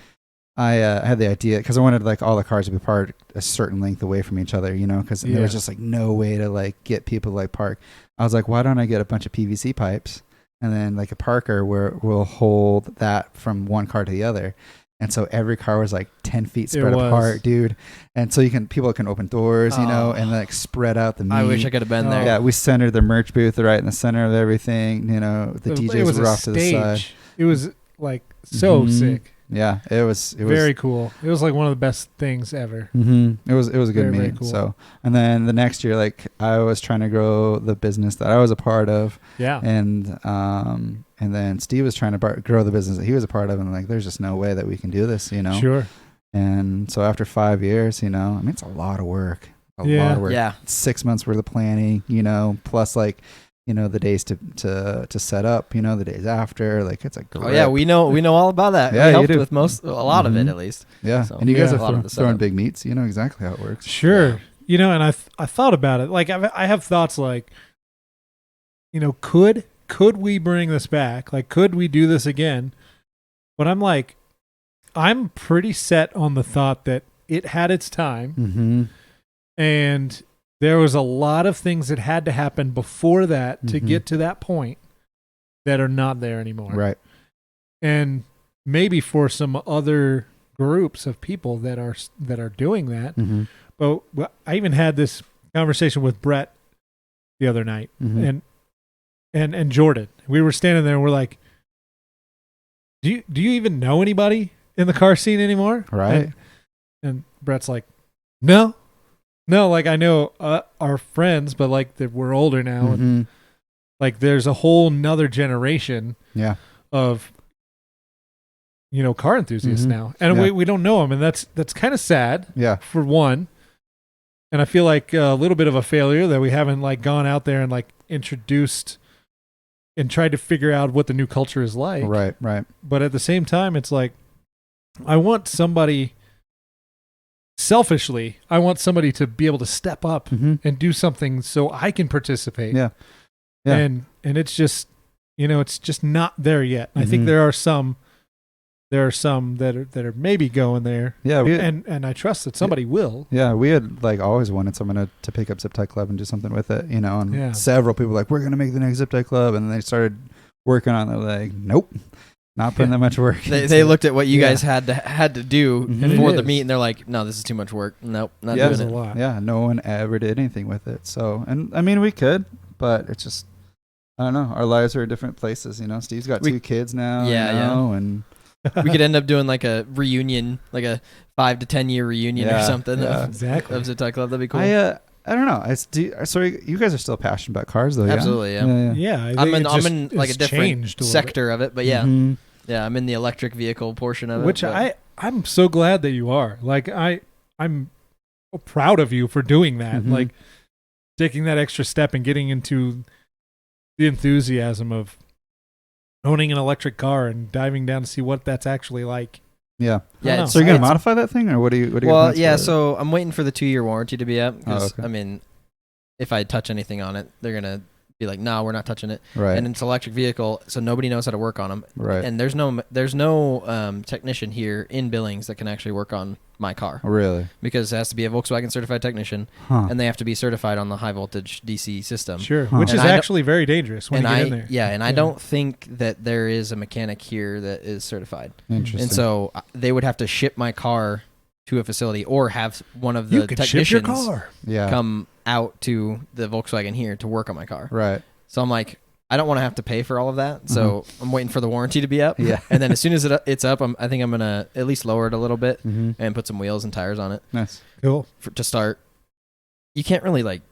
I had the idea because I wanted like all the cars to be parked a certain length away from each other, because there was just like no way to like get people to like park. I was like, why don't I get a bunch of PVC pipes and then like a parker where we'll hold that from one car to the other. And so every car was like 10 feet spread apart, dude. And so people can open doors, and like spread out the meat. I wish I could have been there. Yeah, we centered the merch booth right in the center of everything. The DJs were off to the side. It was like so Mhm. sick. Yeah, it was Very cool. It was like one of the best things ever. Mm-hmm. It was a good Very, very meet. cool. So, and then the next year, like I was trying to grow the business that I was a part of, Yeah. and then Steve was trying to grow the business that he was a part of, and like, there's just no way that we can do this, Sure. And so after 5 years, I mean, it's a lot of work. A Yeah. lot of work. Yeah. 6 months worth of planning, plus like, the days to set up, the days after, like it's a grip. Oh yeah, we know all about that. Yeah, we you helped do. with a lot of it Mhm. at least. Yeah, So, and you guys yeah, are a lot of the throwing setup. big meets. You know exactly how it works. Sure. And I thought about it. Like I have thoughts like, could we bring this back? Like, could we do this again? But I'm like, I'm pretty set on the thought that it had its time, Mm-hmm. and there was a lot of things that had to happen before that to Mhm. get to that point that are not there anymore. Right. And maybe for some other groups of people that are doing that. Mm-hmm. But I even had this conversation with Brett the other night, Mm-hmm. and Jordan. We were standing there and we're like, do you even know anybody in the car scene anymore? Right. And Brett's like, no, like I know our friends, but like we're older now, and Mm-hmm. like there's a whole nother generation Yeah. of car enthusiasts Mhm. now, and Yeah. we don't know them, and that's kind of sad Yeah. for one. And I feel like a little bit of a failure that we haven't like gone out there and like introduced and tried to figure out what the new culture is like. Right. Right. But at the same time, it's like, I want somebody, selfishly, I want somebody to be able to step up Mm-hmm. and do something so I can participate. Yeah. Yeah. And it's just, it's just not there yet. I think Mhm. there are some there are some that are maybe going there. Yeah, and I trust that somebody will. Yeah, we had like always wanted someone to pick up Zip Tie Club and do something with it, you know. And several people were like, we're gonna make the next Zip Tie Club, and then they started working on it. They're like, nope, not putting that much work. They looked at what you guys had to do for the meet, and they're like, no, this is too much work. Nope, not doing it. A lot. Yeah, no one ever did anything with it. So, and I mean, we could, but it's just, I don't know. Our lives are at different places, you know. Steve's got 2 kids now. And we could end up doing like a reunion, like a 5 to 10 year reunion or something. Exactly. Of Zip Tie Club. That'd be cool. I don't know. So you guys are still passionate about cars, though. Absolutely, yeah. I'm in like a different sector of it, but yeah, I'm in the electric vehicle portion of it. Which I'm so glad that you are. Like I'm proud of you for doing that. Like taking that extra step and getting into the enthusiasm of owning an electric car and diving down to see what that's actually like. Yeah. Yeah. So you're gonna modify that thing, or what do you? Well, yeah. So I'm waiting for the 2-year warranty to be up because okay. I mean, if I touch anything on it, they're gonna be like, "No, we're not touching it." Right. And it's an electric vehicle, so nobody knows how to work on them. Right. And there's no technician here in Billings that can actually work on my car. Oh, really? Because it has to be a Volkswagen certified technician, and they have to be certified on the high voltage DC system. Sure. Which is actually very dangerous when you get in there. Yeah, and I don't think that there is a mechanic here that is certified. Interesting. And so they would have to ship my car to a facility or have one of the technicians ship your car. come out to the Volkswagen here to work on my car. Right. So I'm like, I don't want to have to pay for all of that. So I'm waiting for the warranty to be up. Yeah. And then as soon as it's up, I think I'm going to at least lower it a little bit and put some wheels and tires on it. Nice. Cool. To start. You can't really like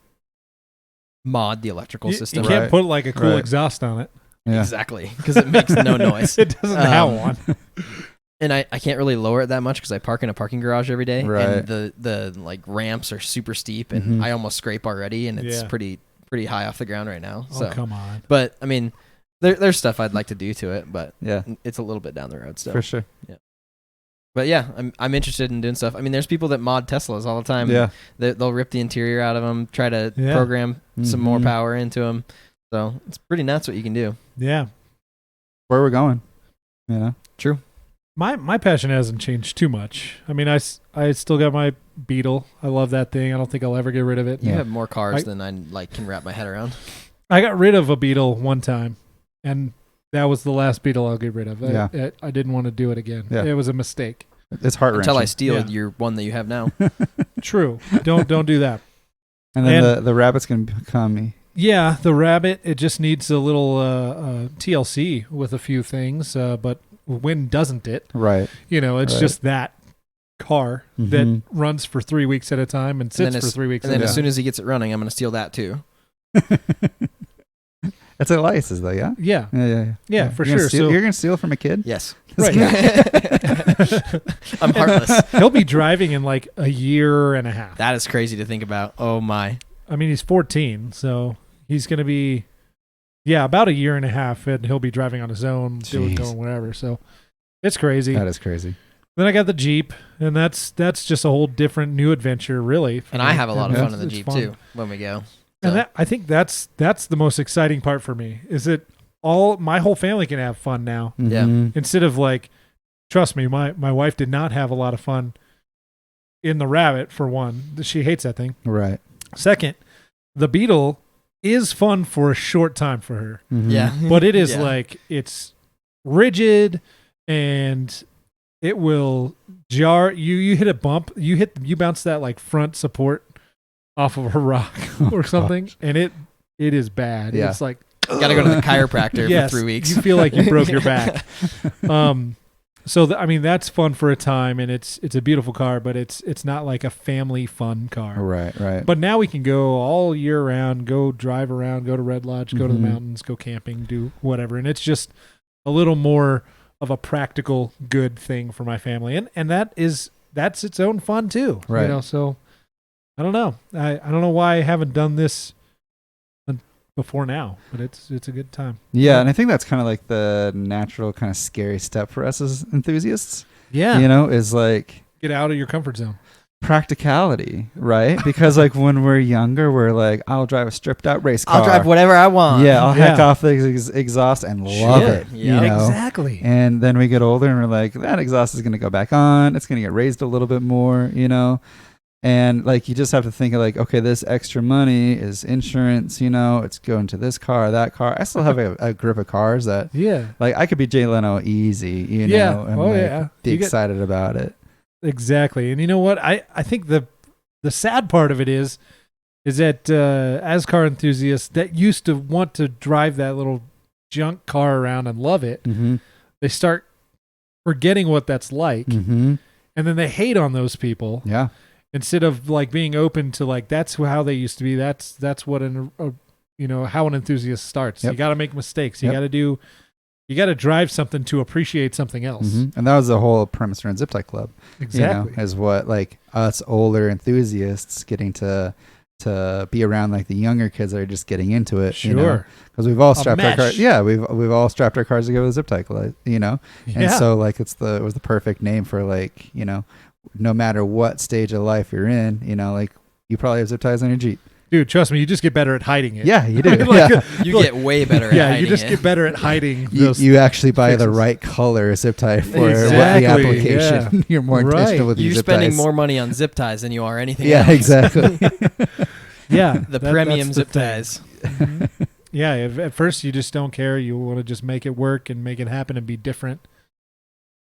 mod the electrical system. You can't put like a cool exhaust on it. Yeah. Exactly. Because it makes no noise. It doesn't have one. And I can't really lower it that much because I park in a parking garage every day. Right. And the like ramps are super steep and I almost scrape already and it's pretty high off the ground right now. So. Oh, come on. But I mean, there's stuff I'd like to do to it, but yeah, it's a little bit down the road still. For sure. Yeah. But yeah, I'm interested in doing stuff. I mean, there's people that mod Teslas all the time. Yeah. They'll rip the interior out of them, try to program some more power into them. So it's pretty nuts what you can do. Yeah. Where we're going. Yeah. True. My passion hasn't changed too much. I mean, I still got my Beetle. I love that thing. I don't think I'll ever get rid of it. You have more cars than I can wrap my head around. I got rid of a Beetle one time, and that was the last Beetle I'll get rid of. I didn't want to do it again. Yeah. It was a mistake. It's heart-wrenching. Until I steal your one that you have now. True. Don't do that. And then the Rabbit's going to become me. Yeah, the Rabbit, it just needs a little TLC with a few things, but when doesn't it? Right. You know, it's just that car that runs for 3 weeks at a time and sits for 3 weeks at a time. And then as soon as he gets it running, I'm going to steal that too. That's a license, though, yeah? Yeah, for sure. So you're going to steal from a kid? Yes. Right. I'm heartless. He'll be driving in like a year and a half. That is crazy to think about. Oh, my. I mean, he's 14, so he's going to be, about a year and a half, and he'll be driving on his own, doing whatever. So it's crazy. That is crazy. Then I got the Jeep, and that's just a whole different new adventure, really. And I have a lot of fun in the Jeep, too, when we go. So. And I think that's the most exciting part for me, is that my whole family can have fun now. Yeah. Instead of like, trust me, my wife did not have a lot of fun in the Rabbit, for one. She hates that thing. Right. Second, the Beetle is fun for a short time for her. Yeah. But it is like, it's rigid and it will jar. You hit a bump, you bounce that like front support off of a rock or something, and it is bad. Yeah. It's like, gotta go to the chiropractor for 3 weeks. You feel like you broke your back. So I mean, that's fun for a time, and it's a beautiful car, but it's not like a family fun car. Right. But now we can go all year round, go drive around, go to Red Lodge, go to the mountains, go camping, do whatever, and it's just a little more of a practical good thing for my family, and that's its own fun too. Right. You know, so I don't know. I don't know why I haven't done this before now, but it's a good time. Yeah, and I think that's kind of like the natural kind of scary step for us as enthusiasts. Yeah. You know, is like, get out of your comfort zone. practicality, right? Because like when we're younger, we're like, I'll drive a stripped out race car. I'll drive whatever I want. Yeah, I'll hack off the exhaust and love it. Yeah, you know? Exactly. And then we get older and we're like, that exhaust is going to go back on. It's going to get raised a little bit more, you know? And like, you just have to think of like, okay, this extra money is insurance, you know, it's going to this car, that car. I still have a grip of cars that, like, I could be Jay Leno easy, you know, and be excited about it. Exactly. And you know what? I think the sad part of it is that as car enthusiasts that used to want to drive that little junk car around and love it, they start forgetting what that's like. And then they hate on those people. Yeah. Instead of like being open to like, that's how they used to be. That's what how an enthusiast starts. Yep. You got to make mistakes. You got to drive something to appreciate something else. And that was the whole premise around Zip Tie Club. Exactly. You know, is what like us older enthusiasts getting to be around like the younger kids that are just getting into it. Sure. Because we've all strapped our cars. Yeah, we've all strapped our cars together with Zip Tie Club, you know. And so like it was the perfect name for like, you know, no matter what stage of life you're in, you know, like you probably have zip ties on your Jeep. Dude, trust me, you just get better at hiding it. Yeah, you do. You get way better at hiding it. You just get better at hiding you actually buy the right color zip tie for what the application. Yeah. You're more intentional with your zip ties. You're spending more money on zip ties than you are anything Yeah, else. exactly. The premium zip ties. Yeah, at first you just don't care. You want to just make it work and make it happen and be different.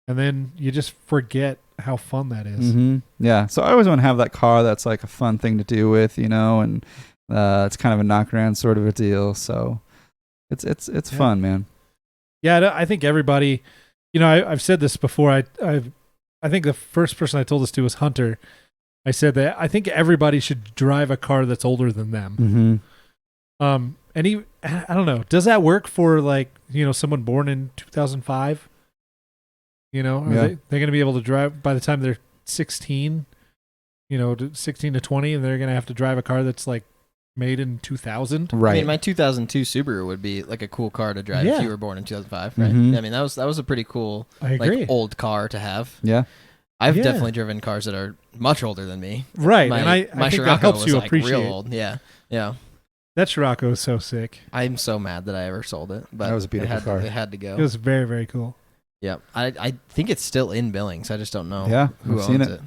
And then you just forget how fun that is. Yeah. So I always want to have that car that's like a fun thing to do with, you know, and it's kind of a knock around sort of a deal. So it's fun, man. Yeah, I think everybody, you know, I've said this before. I think the first person I told this to was Hunter. I said that I think everybody should drive a car that's older than them. And I don't know, does that work for like, you know, someone born in 2005? You know, are they going to be able to drive by the time they're 16, you know, 16 to 20, and they're going to have to drive a car that's like made in 2000? Right. I mean, my 2002 Subaru would be like a cool car to drive if you were born in 2005, right? I mean, that was a pretty cool like old car to have. Yeah. I've definitely driven cars that are much older than me. Right. My, and I think Scirocco that helps you was, like, appreciate real old. Yeah. Yeah. That Scirocco is so sick. I'm so mad that I ever sold it. But that was a beautiful car. It had to go. It was very, very cool. Yeah, I think it's still in Billings. I just don't know. Yeah, who I've seen owns it.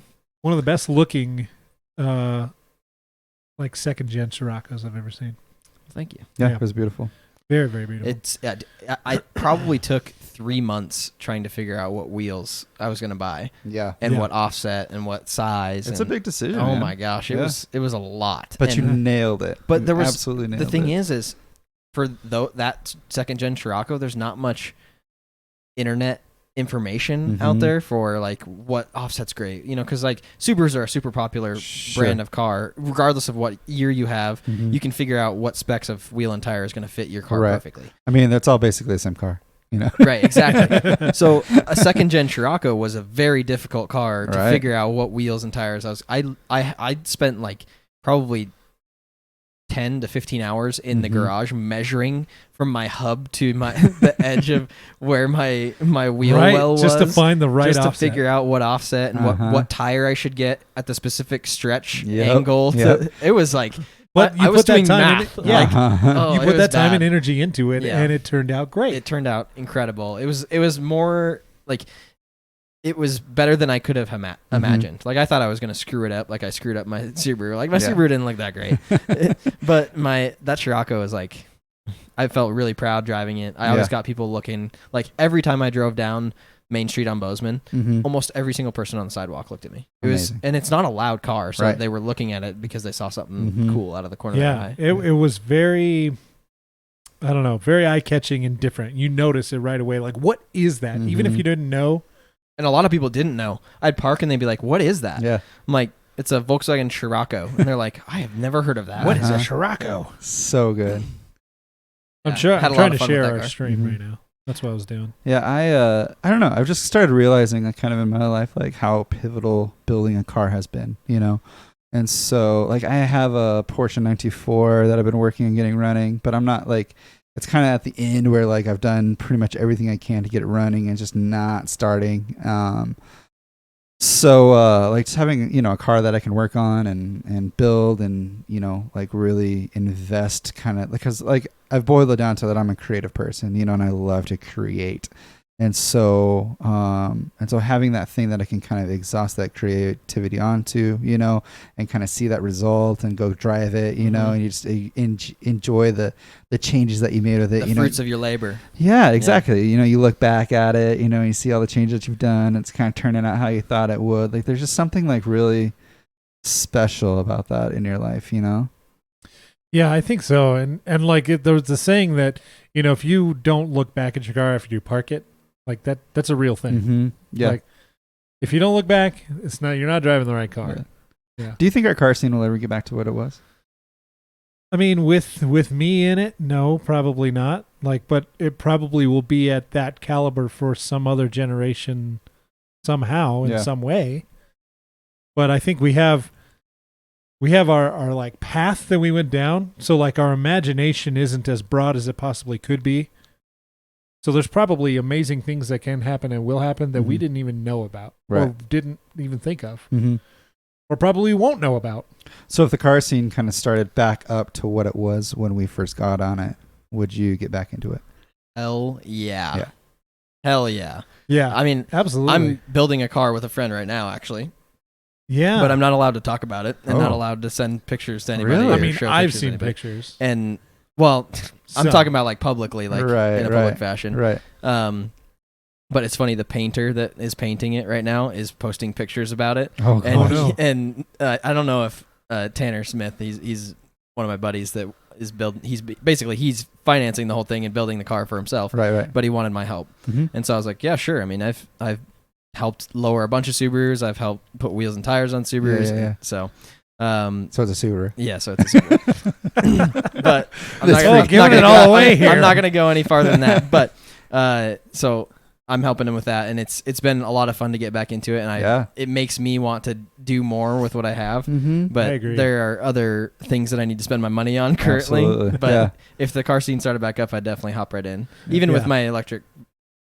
One of the best looking, like second gen Scirocco's I've ever seen. Thank you. Yeah, it was beautiful. Very, very beautiful. It's I probably took 3 months trying to figure out what wheels I was going to buy. Yeah, and what offset and what size. It's a big decision. Oh man. my gosh, it was a lot. But you nailed it. But there was absolutely nailed it. The thing is for that second gen Scirocco, there's not much internet information out there for like what offset's great, you know, because like Subarus are a super popular brand of car. Regardless of what year you have, you can figure out what specs of wheel and tire is going to fit your car perfectly. I mean, that's all basically the same car, you know. Right, exactly. So a second gen Scirocco was a very difficult car to figure out what wheels and tires. I spent like probably 10 to 15 hours in the garage measuring from my hub to the edge of where my wheel well was, just to find the right just offset. to figure out what offset and what tire I should get at the specific stretch angle. It was like, but I was doing math. You put that time and energy into it, and it turned out great. It turned out incredible. It was more like, it was better than I could have imagined. Like I thought I was going to screw it up. Like I screwed up my Subaru. Like my Subaru didn't look that great, but that Scirocco is like, I felt really proud driving it. I always got people looking. Like every time I drove down Main Street on Bozeman, almost every single person on the sidewalk looked at me. It was, and it's not a loud car, so they were looking at it because they saw something cool out of the corner of their eye. It was very, I don't know, very eye catching and different. You notice it right away. Like, what is that? Even if you didn't know. And a lot of people didn't know. I'd park and they'd be like, "What is that?" Yeah. I'm like, "It's a Volkswagen Scirocco," and they're like, "I have never heard of that. What is a Scirocco?" So good. I'm trying to share our stream right now. That's what I was doing. Yeah, I don't know. I've just started realizing, like, kind of in my life, like how pivotal building a car has been, you know. And so, like, I have a Porsche 924 that I've been working on getting running, but I'm not like. It's kind of at the end where like I've done pretty much everything I can to get it running and just not starting. So like just having, you know, a car that I can work on and build and, you know, like really invest kind of, because like I've boiled it down to that I'm a creative person, you know, and I love to create. And so having that thing that I can kind of exhaust that creativity onto, you know, and kind of see that result and go drive it, you know, and you just enjoy the changes that you made with it. The fruits of your labor. Yeah, exactly. Yeah. You know, you look back at it, you know, you see all the changes that you've done. It's kind of turning out how you thought it would. Like there's just something like really special about that in your life, you know? Yeah, I think so. And like there's the saying that, you know, if you don't look back at your car after you park it, like that's a real thing. Mm-hmm. Yeah. Like if you don't look back, you're not driving the right car. Yeah. Do you think our car scene will ever get back to what it was? I mean, with me in it, no, probably not. Like, but it probably will be at that caliber for some other generation somehow in some way. But I think we have our like path that we went down. So like our imagination isn't as broad as it possibly could be. So there's probably amazing things that can happen and will happen that we didn't even know about or didn't even think of or probably won't know about. So if the car scene kind of started back up to what it was when we first got on it, would you get back into it? Hell yeah. Yeah. Hell yeah. Yeah. I mean, absolutely. I'm building a car with a friend right now, actually. Yeah. But I'm not allowed to talk about it and not allowed to send pictures to anybody. Really? Or I mean, show I've pictures to seen anybody. pictures. And, well, I'm talking about like publicly, like in a public fashion. Right. But it's funny, the painter that is painting it right now is posting pictures about it. Oh, no. And I don't know if Tanner Smith, he's one of my buddies that is he's financing the whole thing and building the car for himself. Right. But he wanted my help. And so I was like, yeah, sure. I mean, I've helped lower a bunch of Subarus. I've helped put wheels and tires on Subarus. Yeah. So it's a Subaru. Yeah, so it's a Subaru. But I'm not going to go any farther than that. But so I'm helping him with that, and it's been a lot of fun to get back into it, and it makes me want to do more with what I have. But I agree. there are other things that I need to spend my money on currently. Absolutely. But if the car scene started back up, I'd definitely hop right in. Even with my electric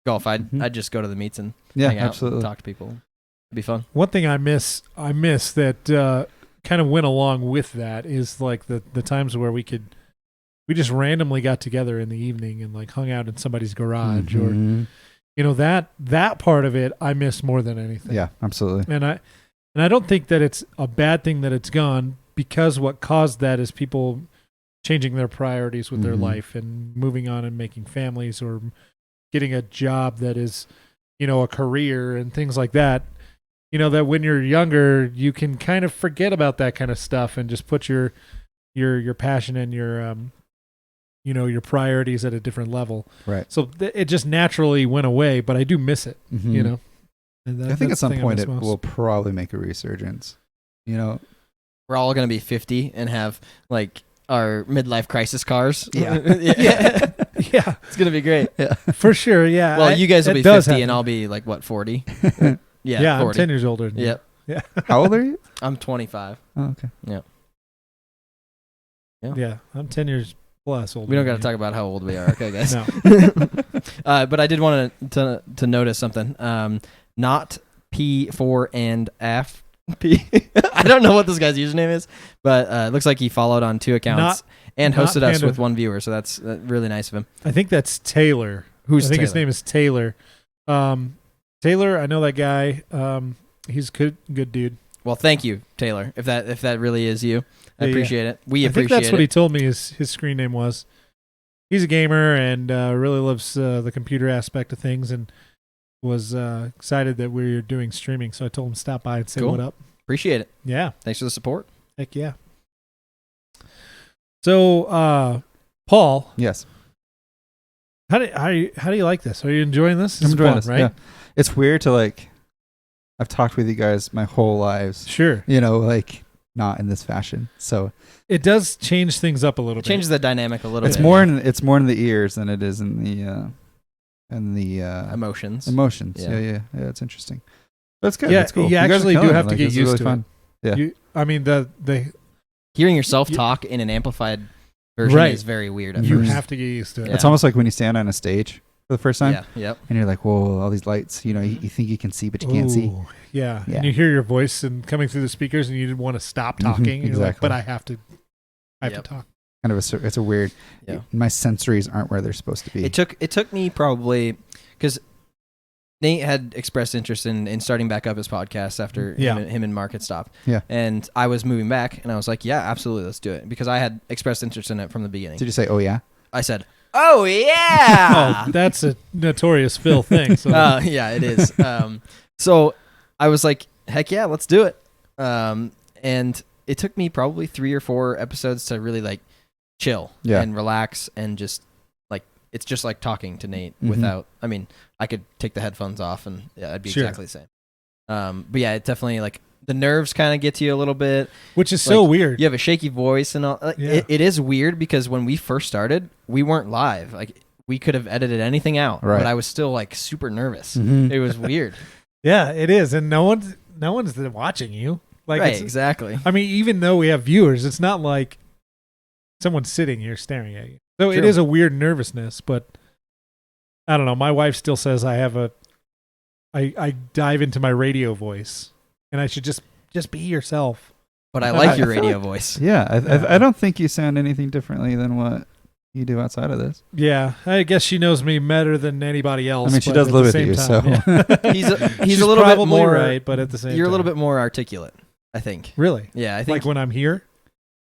Golf, I'd just go to the meets and hang out and talk to people. It'd be fun. One thing I miss that kind of went along with that is like the times where we just randomly got together in the evening and like hung out in somebody's garage or you know, that part of it I miss more than anything. Yeah, absolutely. And I don't think that it's a bad thing that it's gone, because what caused that is people changing their priorities with their life and moving on and making families or getting a job that is, you know, a career and things like that. You know, that when you're younger, you can kind of forget about that kind of stuff and just put your passion and your you know, your priorities at a different level. Right. So it just naturally went away, but I do miss it, you know. I think at some point it will probably make a resurgence. You know, we're all going to be 50 and have like our midlife crisis cars. Yeah. Yeah. It's going to be great. Yeah. For sure, yeah. Well, you guys will be 50 and I'll be like, what, 40? Yeah, 40. I'm 10 years older than you. Yep. Yeah. How old are you? I'm 25. Oh, okay. Yeah, I'm 10 years plus older. We don't got to talk about how old we are, okay, guys? No. But I did want to notice something. Not P4 and F. I don't know what this guy's username is, but it looks like he folled on 2 accounts and hosted us with 1 viewer, so that's really nice of him. I think that's Taylor. I think his name is Taylor. Taylor, I know that guy. He's good dude. Well, thank you, Taylor. If that really is you, I appreciate it. I think that's what he told me his screen name was. He's a gamer and really loves the computer aspect of things, and was excited that we were doing streaming. So I told him to stop by and say what up. Appreciate it. Yeah. Thanks for the support. Heck yeah. So, Paul. Yes. How do you like this? Are you enjoying this? I'm enjoying this, right? Yeah. It's weird to like. I've talked with you guys my whole lives. Sure. You know, like not in this fashion. So it does change things up a little bit. Changes the dynamic a little bit. It's more in the ears than it is in the emotions. Yeah. It's interesting. That's good. Yeah, That's cool. You actually do have to get used really to fun. it. Yeah. I mean the hearing yourself talk in an amplified version is very weird. You have to get used to it. It's almost like when you stand on a stage for the first time. Yeah. Yep. And you're like, whoa, all these lights. You know, you think you can see, but you can't see. Ooh, yeah. Yeah. And you hear your voice and coming through the speakers, and you didn't want to stop talking. You're like, exactly. but I have to Yep. talk. Kind of it's a weird. Yeah. My sensories aren't where they're supposed to be. It took me probably because Nate had expressed interest in starting back up his podcast after him and Mark had stopped. Yeah. And I was moving back, and I was like, yeah, absolutely, let's do it, because I had expressed interest in it from the beginning. Did you say, oh yeah? I said, oh yeah. Oh, that's a notorious Phil thing. So. Yeah, it is. So I was like, heck yeah, let's do it. And it took me probably 3 or 4 episodes to really like chill and relax and just like, it's just like talking to Nate without, I mean, I could take the headphones off and it'd be exactly the same. But yeah, it definitely like the nerves kind of get to you a little bit. Which is so weird. You have a shaky voice and all. It is weird because when we first started, we weren't live. Like we could have edited anything out, but I was still like super nervous. It was weird. Yeah, it is. And no one's watching you. Like right, exactly. I mean, even though we have viewers, it's not like someone's sitting here staring at you. So True. It is a weird nervousness, but I don't know. My wife still says I dive into my radio voice, and I should just be yourself. But I like your radio voice. Yeah, I don't think you sound anything differently than what you do outside of this. Yeah, I guess she knows me better than anybody else. I mean, she does live with you, so he's a little bit more right, but at the same you're time. a little bit more articulate, I think. Really? Yeah, I think like when I'm here.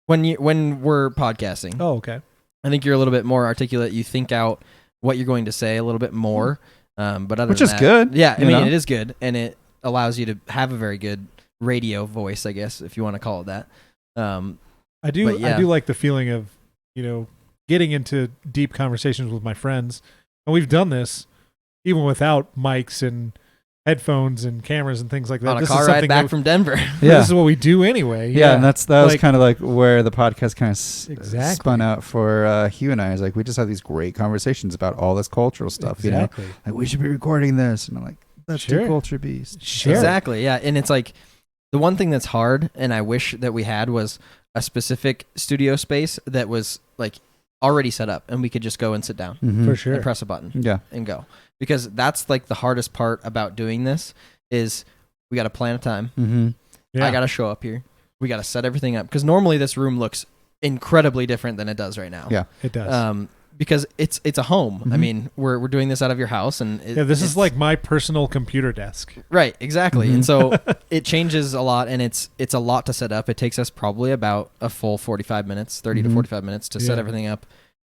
When we're podcasting. Oh, okay. I think you're a little bit more articulate. You think out what you're going to say a little bit more. But other which than is that, good. Yeah, I mean, know? it is good, and it allows you to have a very good radio voice, I guess, if you want to call it that. I do like the feeling of, getting into deep conversations with my friends. And we've done this even without mics and headphones and cameras and things like that. On a car ride back from Denver. Yeah. This is what we do anyway. Yeah, and that was kind of like where the podcast kind of Exactly. spun out for Hugh and I. Is like we just have these great conversations about all this cultural stuff. Exactly. Like we should be recording this, and I'm like, that's Sure. too culture beast. Sure. Exactly, yeah. And it's like the one thing that's hard, and I wish that we had, was a specific studio space that was like already set up, and we could just go and sit down For sure. and press a button Yeah. and go. Because that's like the hardest part about doing this is we got to plan a time. Mm-hmm. Yeah. I got to show up here. We got to set everything up. Because normally this room looks incredibly different than it does right now. Yeah. It does. Because it's a home. Mm-hmm. I mean, we're doing this out of your house, and this is like my personal computer desk. right, exactly. Mm-hmm. And so it changes a lot, and it's a lot to set up. It takes us probably about a full 45 minutes, 30 to 45 minutes to set everything up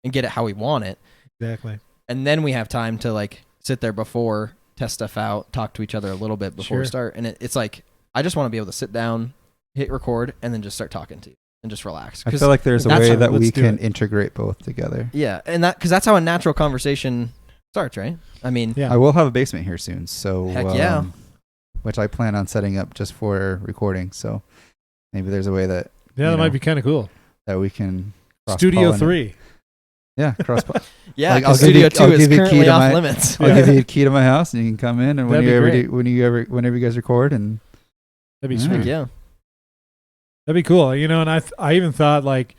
and get it how we want it. Exactly. And then we have time to like sit there before, test stuff out, talk to each other a little bit before we Sure. start. And it's like I just want to be able to sit down, hit record, and then just start talking to you and just relax. I feel like there's a that's way how- that we let's do can it. integrate both together. Yeah, and because that's how a natural conversation starts, right? I mean, Yeah. I will have a basement here soon, so Heck yeah. which I plan on setting up just for recording. So maybe there's a way that Yeah, that might be kind of cool. that we can Studio cross-pollinate. 3. Yeah, cross. yeah, Like, because I'll give you- Studio I'll 2 is give you a key currently to off my- limits. I'll give you a key to my house, and you can come in and That'd be great. whenever you guys record, and That'd be Yeah. sweet. Heck yeah. That'd be cool. And I even thought like,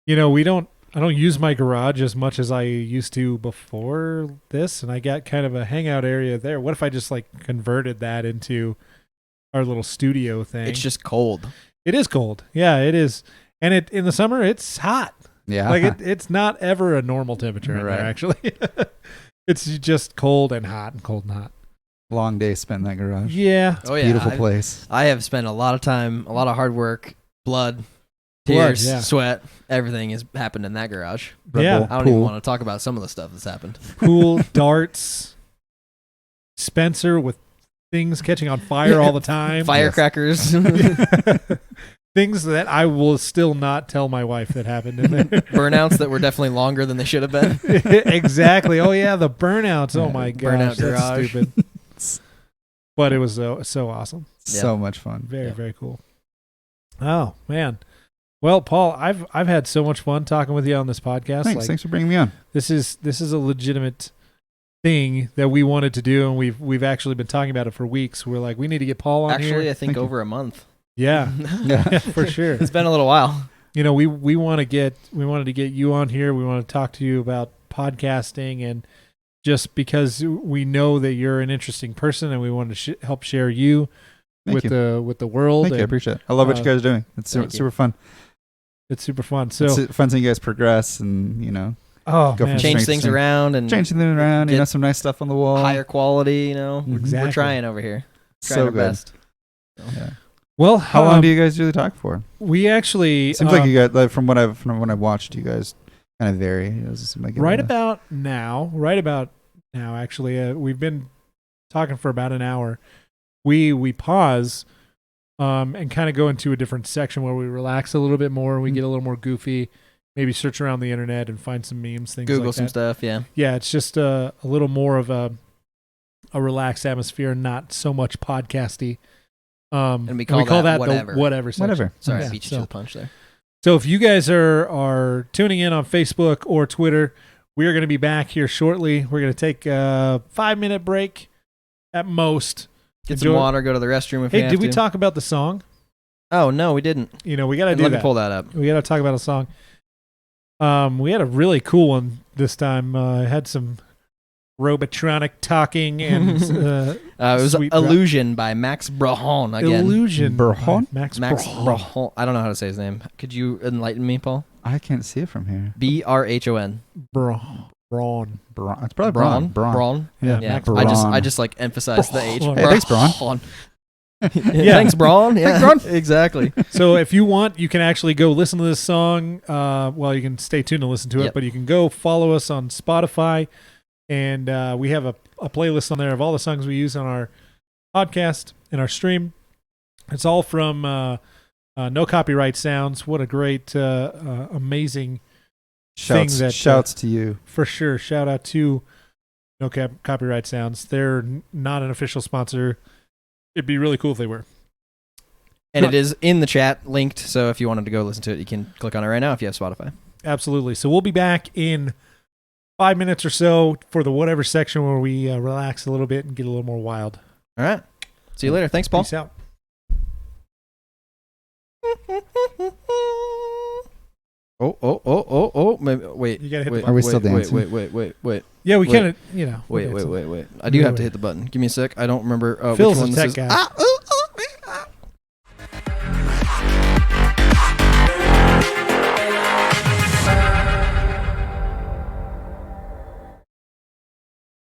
I don't use my garage as much as I used to before this, and I got kind of a hangout area there. What if I just like converted that into our little studio thing? It's just cold. It is cold. Yeah, it is. And in the summer it's hot. yeah, Like it's not ever a normal temperature in Right. there actually. It's just cold and hot and cold and hot. long day spent in that garage. Yeah. Oh yeah, Beautiful place. I have spent a lot of time, a lot of hard work, blood, tears, yeah. sweat. Everything has happened in that garage. Red Yeah. Bull I don't pool. even want to talk about some of the stuff that's happened. Pool, darts, Spencer with things catching on fire all the time. Firecrackers. Things that I will still not tell my wife that happened in there. Burnouts that were definitely longer than they should have been. Exactly. Oh yeah, the burnouts. Oh my Burnout gosh, that's garage. stupid. But it was so awesome. So much fun. Very Yeah. very cool. Oh man. Well, Paul, I've had so much fun talking with you on this podcast. Thanks for bringing me on. This is a legitimate thing that we wanted to do, and we've actually been talking about it for weeks. We're like, we need to get Paul on Actually, here. I think Thank you. over a month. Yeah, Yeah. for sure. It's been a little while. We wanted to get you on here. We want to talk to you about podcasting and just because we know that you're an interesting person and we want to help share you with the world. Thank you. I appreciate it. I love what you guys are doing. It's super fun. It's super fun. So it's fun seeing you guys progress and, go from change things around and some nice stuff on the wall. Higher quality, Exactly. We're trying over here. Trying So our good. best. Yeah. Well, how long do you guys usually talk for? We actually seems like you guys, from what I've watched, you guys kind of vary. Right about now, actually, we've been talking for about an hour. We pause and kind of go into a different section where we relax a little bit more. We get a little more goofy, maybe search around the internet and find some memes, things Google like some that. stuff, yeah. Yeah, it's just a little more of a relaxed atmosphere, not so much podcasty. And we call that whatever. The whatever section. Whatever. Sorry, I beat you to the punch there. So if you guys are tuning in on Facebook or Twitter, we are going to be back here shortly. We're going to take a 5-minute break at most. Get some water, go to the restroom if you have Hey, did we to. talk about the song? Oh, no, we didn't. We got to do Let that. me pull that up. We got to talk about a song. We had a really cool one this time. Had some Robotronic talking and it was Illusion by Max Brahon again. Illusion. Brahon? Max Brahon. I don't know how to say his name. Could you enlighten me, Paul? I can't see it from here. Brahon. Braun. It's probably Braun. Braun. Yeah. Yeah. Max I just like emphasized the H. Braun. Hey, thanks, Braun. Yeah. Thanks, Braun. Yeah. Thanks, Braun. Exactly. So if you want, you can actually go listen to this song. Well, you can stay tuned to listen to it, but you can go follow us on Spotify. And we have a playlist on there of all the songs we use on our podcast and our stream. It's all from No Copyright Sounds. What a great, amazing thing. Shouts to you. For sure. Shout out to No Copyright Sounds. They're not an official sponsor. It'd be really cool if they were. And it is in the chat linked, so if you wanted to go listen to it, you can click on it right now if you have Spotify. Absolutely. So we'll be back in 5 minutes or so for the whatever section where we relax a little bit and get a little more wild. All right. See you later. Thanks, Paul. Peace out. Oh. Wait. You gotta hit the wait, button. Are we still dancing? Wait. Yeah, we Wait. kind of, Wait. I do have to hit the button. Give me a sec. I don't remember which Phil's one a this tech is. guy. Ah, ooh.